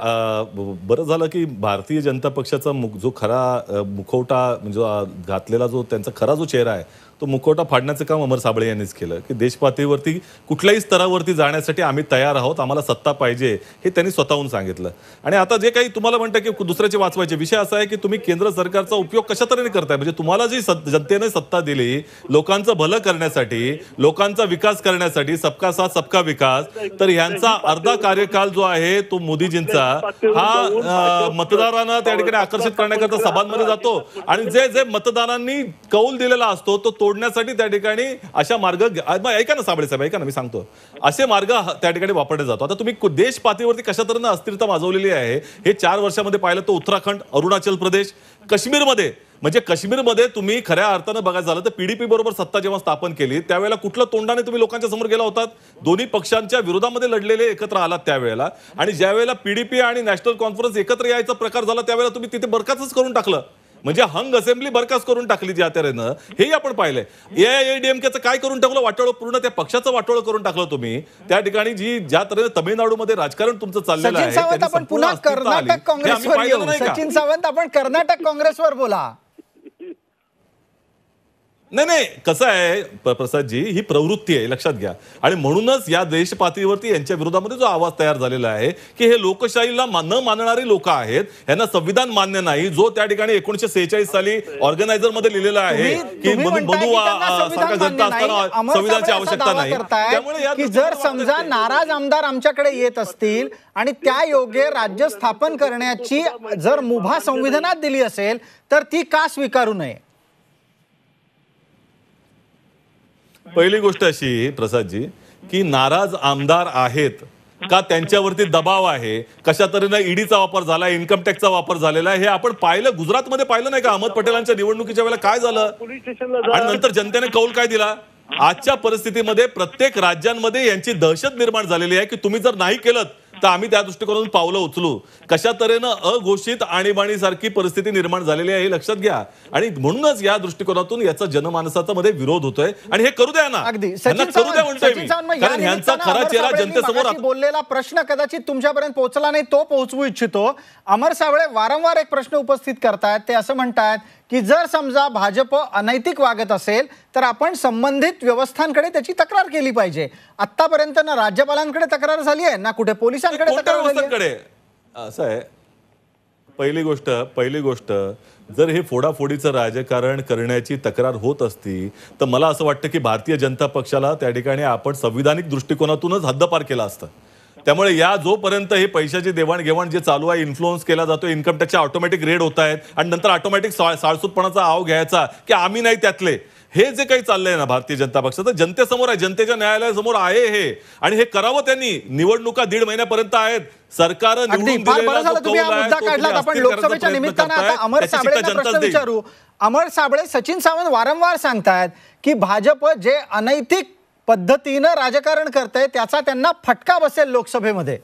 बरं झालं की भारतीय जनता पक्षाचा जो खरा मुखवटा म्हणजे घातलेला जो त्यांचा खरा जो चेहरा आहे तो मुखवटा फाडण्याचं काम अमर साबळे यांनीच केलं की देश पातळीवरती कुठल्याही स्तरावरती जाण्यासाठी आम्ही तयार आहोत, आम्हाला सत्ता पाहिजे हे त्यांनी स्वतःहून सांगितलं. आणि आता जे काही तुम्हाला म्हणतं की दुसऱ्याचे वाचवायचे, विषय असा आहे की तुम्ही केंद्र सरकारचा उपयोग कशा तऱ्हेने करताय. म्हणजे तुम्हाला जी जनतेने सत्ता दिली लोकांचं भलं करण्यासाठी, लोकांचा विकास करण्यासाठी, सबका साथ सबका विकास, तर ह्यांचा अर्धा कार्यकाल जो आहे तो मोदीजींचा हा मतदारांना त्या ठिकाणी आकर्षित करण्याकरता सभांमध्ये जातो आणि जे जे मतदारांनी कौल दिलेला असतो तो तोडण्यासाठी त्या ठिकाणी अशा मार्ग, ऐका ना साबळे साहेब, ऐका ना, मी सांगतो, असे मार्ग त्या ठिकाणी वापरले जातो. आता तुम्ही देश पातळीवरती कशा तऱ्हेने अस्थिरता माजवलेली आहे हे 4 वर्षामध्ये पाहिलं तर उत्तराखंड, अरुणाचल प्रदेश, काश्मीरमध्ये, म्हणजे काश्मीरमध्ये तुम्ही खऱ्या अर्थानं बघायचं झालं तर पीडीपी बरोबर सत्ता जेव्हा स्थापन केली त्यावेळेला कुठलं तोंडाने तुम्ही लोकांच्या समोर गेला होतात? दोन्ही पक्षांच्या विरोधामध्ये लढलेले एकत्र आलात त्यावेळेला. आणि ज्या वेळेला पीडीपी आणि नॅशनल कॉन्फरन्स एकत्र यायचा प्रकार झाला त्यावेळेला तुम्ही तिथे बरखास्तच करून टाकलं. म्हणजे हंग असेंब्ली बरखास्त करून टाकली ज्या तऱ्हेनं, हेही आपण पाहिलंय. AIADMKचं काय करून टाकलं, वाटोळं, पूर्ण त्या पक्षाचं वाटोळं करून टाकलं तुम्ही. त्या ठिकाणी ज्या तऱ्हेने तामिळनाडूमध्ये राजकारण तुमचं चाललेलं सचिन आहे, सावंत, त्यांनी आपण संपूर्ण पुन्हा अस्तित्व आली. कर्नाटक हे आम्ही काँग्रेसवर पाहिलं येऊ. नाही का? सचिन सावंत, आपण कर्नाटक काँग्रेसवर बोला. नाही, कसं आहे प्रसादजी, ही प्रवृत्ती आहे, लक्षात घ्या. आणि म्हणूनच या देश पातळीवरती यांच्या विरोधामध्ये जो आवाज तयार झालेला आहे की हे लोकशाहीला न मानणारी लोक आहेत, यांना संविधान मान्य नाही, जो त्या ठिकाणी 1946 साली ऑर्गनायझर मध्ये लिहिलेला आहे की मधु सारखा जनता असताना संविधानाची आवश्यकता नाही. त्यामुळे जर समजा नाराज आमदार आमच्याकडे येत असतील आणि त्या योग्य राज्य स्थापन करण्याची जर मुभा संविधानात दिली असेल तर ती का स्वीकारू नये? पहिली गोष्ट अशी प्रसादजी की नाराज आमदार आहेत का त्यांच्यावरती दबाव आहे, कशा तऱ्हेने ईडीचा वापर झाला, इन्कम टॅक्सचा वापर झालेला आहे, हे आपण पाहिलं. गुजरातमध्ये पाहिलं नाही का, अहमद पटेलांच्या निवडणुकीच्या वेळेला काय झालं आणि नंतर जनतेने कौल काय दिला. आजच्या परिस्थितीमध्ये प्रत्येक राज्यांमध्ये यांची दहशत निर्माण झालेली आहे की तुम्ही जर नाही केलं तर आम्ही त्या दृष्टिकोनातून पावलं उचलू. कशा तऱ्हेनं अघोषित आणीबाणी सारखी परिस्थिती निर्माण झालेली आहे हे लक्षात घ्या. आणि म्हणूनच या दृष्टिकोनातून याचा जनमानसाचा मध्ये विरोध होतोय आणि हे करू द्या ना, करू द्या म्हणतोय मी. कारण ह्यांचा खरा चेहरा जनतेसमोर बोललेला प्रश्न कदाचित तुमच्यापर्यंत पोहोचला नाही, तो पोहोचवू इच्छितो. अमर साबळे वारंवार एक प्रश्न उपस्थित करतायत. ते असं म्हणतात की जर समजा भाजप अनैतिक वागत असेल तर आपण संबंधित व्यवस्थांकडे त्याची तक्रार केली पाहिजे. आतापर्यंत ना राज्यपालांकडे तक्रार झाली आहे ना कुठे पोलिसांकडे तक्रार झाली आहे. असं आहे. पहिली गोष्ट जर हे फोडाफोडीचं राजकारण करण्याची तक्रार होत असती तर मला असं वाटतं की भारतीय जनता पक्षाला त्या ठिकाणी आपण संविधानिक दृष्टिकोनातूनच हद्दपार केला असतं. त्यामुळे या जोपर्यंत हे पैशाची देवाणघेवाण जे चालू आहे, इन्फ्लुअन्स केला जातो, इन्कम टॅक्सचे ऑटोमॅटिक रेड होत आहेत आणि नंतर ऑटोमॅटिक साळसूतपणाचा आव घ्यायचा की आम्ही नाही त्यातले, हे जे काही चाललंय ना भारतीय जनता पक्षाचं, जनतेसमोर आहे, जनतेच्या न्यायालयासमोर आहे हे. आणि हे करावं त्यांनी. निवडणुका 1.5 महिन्यापर्यंत आहेत. सरकार आपण लोकसभेच्या निमित्तानं आता अमर साबळेंना प्रश्न विचारू. अमर साबळे, सचिन सावंत वारंवार सांगतात की भाजप जे अनैतिक पद्धतीनं राजकारण करतंय त्याचा त्यांना फटका बसेल लोकसभेमध्ये.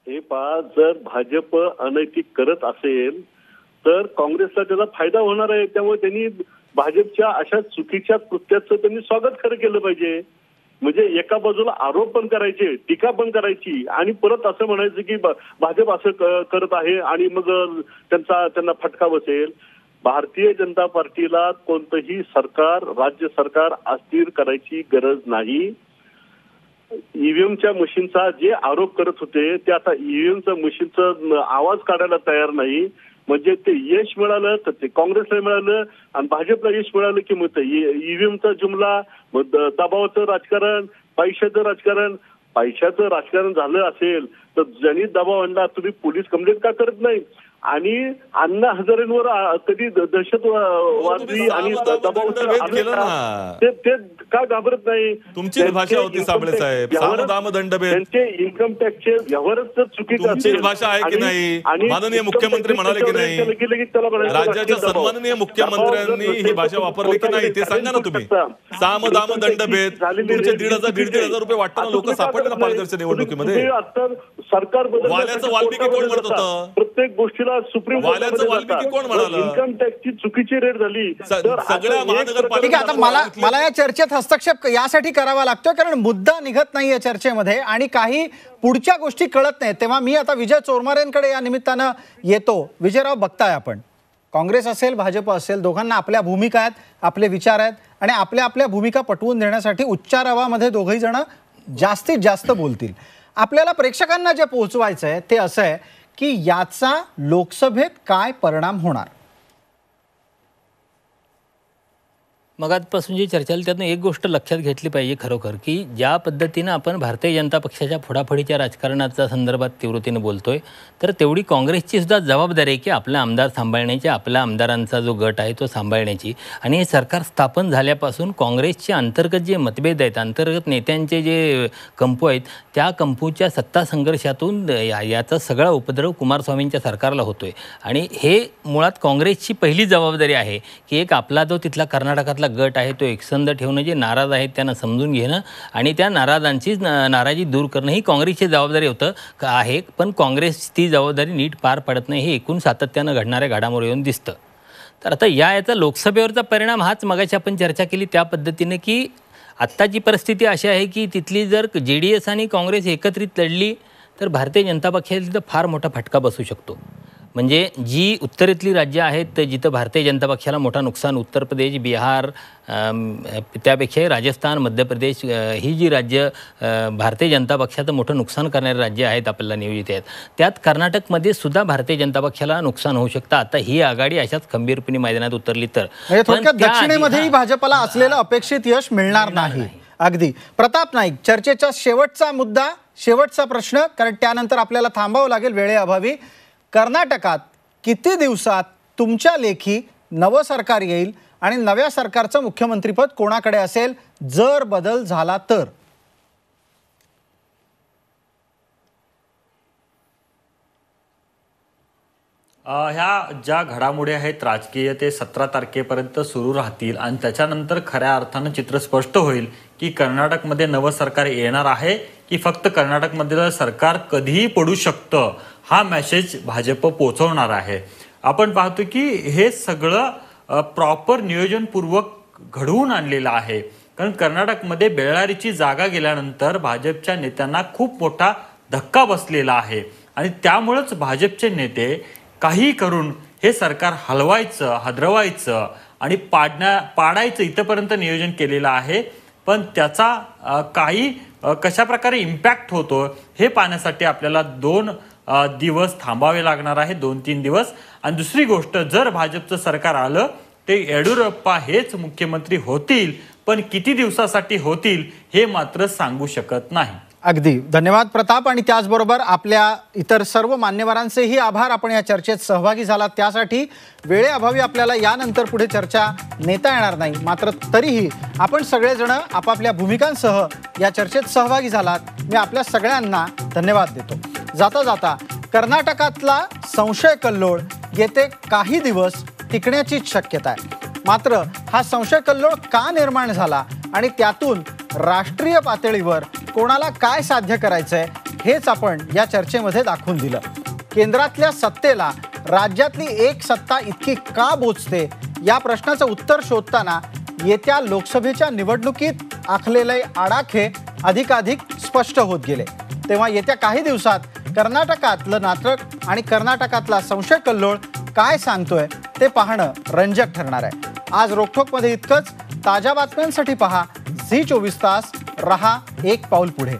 हे पहा, जर भाजप अनैतिक करत असेल तर काँग्रेसला त्याचा फायदा होणार आहे. त्यामुळे त्यांनी भाजपच्या अशा चुकीच्या कृत्याचं त्यांनी स्वागत खरं केलं पाहिजे. म्हणजे एका बाजूला आरोप पण करायचे, टीका पण करायची आणि परत असं म्हणायचं की भाजप असं करत आहे आणि मग त्यांना फटका बसेल. भारतीय जनता पार्टीला कोणतंही सरकार, राज्य सरकार अस्थिर करायची गरज नाही. ईव्हीएमच्या मशीनचा जे आरोप करत होते ते आता ईव्हीएमच्या मशीनचा आवाज काढायला तयार नाही. म्हणजे ते यश मिळालं तर ते काँग्रेसला मिळालं आणि भाजपला यश मिळालं की मग ईव्हीएमचा जुमला, दबावाचं राजकारण, पैशाचं राजकारण झालं असेल तर ज्यांनी दबाव आणला तुम्ही पोलीस कंप्लेंट का करत नाही? आणि अण्णा हजारेंवर कधी दहशतवादी आणि ते का घाबरत नाही? तुमची भाषा होती साबळे साहेब, सामदाम दंडभेद. त्यांचे इन्कम टॅक्सचे व्यवहारच जर चुकीचे तुमची भाषा आहे की नाही? माननीय मुख्यमंत्री म्हणाले की नाही? राज्याच्या सन्माननीय मुख्यमंत्र्यांनी ही भाषा वापरली की नाही ते सांगा ना तुम्ही. सामदाम दंडभेद. तुमचे 1,500 रुपये वाटताना लोक सापडले ना पालघरच्या निवडणुकीमध्ये. सरकार वाल्याचं वाल्मिकी कोण म्हणत होतं? प्रत्येक गोष्टीला सुप्रीम वाल्याचं वाल्मिकी कोण म्हणालं? इन्कम टॅक्सची चुकीची रेट झाली. सगळ्या महानगरपालिका. आता मला या चर्चेत हस्तक्षेप यासाठी करावा लागतोय कारण मुद्दा निघत नाहीये चर्चेमध्ये आणि काही पुढच्या गोष्टी कळत नाहीत. तेव्हा मी आता विजय चोरमारेंकडे या निमित्तानं येतो. विजयराव, बघताय आपण काँग्रेस असेल भाजप असेल, दोघांना आपल्या भूमिका आहेत, आपले विचार आहेत आणि आपल्या भूमिका पटवून देण्यासाठी उच्चारावामध्ये दोघही जण जास्तीत जास्त बोलतील. आपल्याला प्रेक्षकांना जे पोहोचवायचं आहे ते असं आहे की याचा लोकसभेत काय परिणाम होणार. मगापासून जी चर्चा झाली त्यातून एक गोष्ट लक्षात घेतली पाहिजे खरोखर की ज्या पद्धतीनं आपण भारतीय जनता पक्षाच्या फोडाफोडीच्या राजकारणाच्या संदर्भात तीव्रतेने बोलतोय तर तेवढी काँग्रेसची सुद्धा जबाबदारी आहे की आपला आमदार सांभाळण्याची, आपल्या आमदारांचा जो गट आहे तो सांभाळण्याची. आणि हे सरकार स्थापन झाल्यापासून काँग्रेसचे अंतर्गत जे मतभेद आहेत, अंतर्गत नेत्यांचे जे कंपू आहेत, त्या कंपूच्या सत्ता संघर्षातून याचा सगळा उपद्रव कुमारस्वामींच्या सरकारला होतोय. आणि हे मुळात काँग्रेसची पहिली जबाबदारी आहे की एक आपला जो तिथला कर्नाटकातला गट आहे तो एकसंध ठेवणं, जे नाराज आहेत त्यांना समजून घेणं आणि त्या नाराजांची नाराजी दूर करणं ही काँग्रेसची जबाबदारी आहे. पण काँग्रेस ती जबाबदारी नीट पार पडत नाही हे एकूण सातत्यानं घडणाऱ्या घडामोडीवरून दिसतं. तर आता याचा लोकसभेवरचा परिणाम हाच मगाशी आपण चर्चा केली त्या पद्धतीने की आत्ताची परिस्थिती अशी आहे की तिथली जर JDS आणि काँग्रेस एकत्रित लढली तर भारतीय जनता पक्षाला तिथं फार मोठा फटका बसू शकतो. म्हणजे जी उत्तरेतली राज्य आहेत जिथं भारतीय जनता पक्षाला मोठा नुकसान, उत्तर प्रदेश, बिहार, त्यापेक्षाही राजस्थान, मध्य प्रदेश ही जी राज्य भारतीय जनता पक्षाचं मोठं नुकसान करणारे राज्य आहेत आपल्याला नियोजित आहेत, त्यात कर्नाटकमध्ये सुद्धा भारतीय जनता पक्षाला नुकसान होऊ शकतं. आता ही आघाडी अशाच खंबीरपणे मैदानात उतरली तर थोडक्यात दक्षिणेमध्येही भाजपला असलेलं अपेक्षित यश मिळणार नाही. अगदी. प्रताप नाईक, चर्चेचा शेवटचा मुद्दा, शेवटचा प्रश्न, कारण त्यानंतर आपल्याला थांबावं लागेल वेळेअभावी. कर्नाटकात किती दिवसात तुमच्या लेखी नवं सरकार येईल आणि नव्या सरकारचं मुख्यमंत्रीपद कोणाकडे असेल जर बदल झाला तर? ह्या ज्या घडामोडी आहेत राजकीय ते 17 तारखेपर्यंत सुरू राहतील आणि त्याच्यानंतर खऱ्या अर्थानं चित्र स्पष्ट होईल की कर्नाटकमध्ये नवं सरकार येणार आहे की फक्त कर्नाटकमधलं सरकार कधीही पडू शकतं हा मेसेज भाजप पोहोचवणार आहे. आपण पाहतो की हे सगळं प्रॉपर नियोजनपूर्वक घडवून आणलेलं आहे. कारण कर्नाटकमध्ये बेळ्ळारीची जागा गेल्यानंतर भाजपच्या नेत्यांना खूप मोठा धक्का बसलेला आहे आणि त्यामुळेच भाजपचे नेते काही करून हे सरकार हलवायचं, हादरवायचं आणि पाडायचं इथपर्यंत नियोजन केलेलं आहे. पण त्याचा काही कशा प्रकारे इम्पॅक्ट होतो हे पाहण्यासाठी आपल्याला 2 दिवस थांबावे लागणार आहे, 2-3 दिवस. आणि दुसरी गोष्ट, जर भाजपचं सरकार आलं ते येडियुरप्पा हेच मुख्यमंत्री होतील, पण किती दिवसासाठी होतील हे मात्र सांगू शकत नाही. अगदी. धन्यवाद प्रताप. आणि त्याचबरोबर आपल्या इतर सर्व मान्यवरांचेही आभार. आपण या चर्चेत सहभागी झालात त्यासाठी. वेळेअभावी आपल्याला यानंतर पुढे चर्चा नेता येणार नाही, मात्र तरीही आपण सगळेजण आपापल्या भूमिकांसह या चर्चेत सहभागी झालात. मी आपल्या सगळ्यांना धन्यवाद देतो. जाता जाता कर्नाटकातला संशय कल्लोळ येते काही दिवस टिकण्याचीच शक्यता आहे. मात्र हा संशय कल्लोळ का निर्माण झाला आणि त्यातून राष्ट्रीय पातळीवर कोणाला काय साध्य करायचंय हेच आपण या चर्चेमध्ये दाखवून दिलं. केंद्रातल्या सत्तेला राज्यातली एक सत्ता इतकी का बोचते या प्रश्नाचं उत्तर शोधताना येत्या लोकसभेच्या निवडणुकीत आखलेले आडाखे अधिकाधिक स्पष्ट होत गेले. तेव्हा येत्या काही दिवसात कर्नाटकातलं नाटक आणि कर्नाटकातला संशय कल्लोळ काय सांगतोय ते पाहणं रंजक ठरणार आहे. आज रोखोकमध्ये इतकंच. ताज्या बातम्यांसाठी पहा झी 24 तास. रहा एक पाऊल पुढे.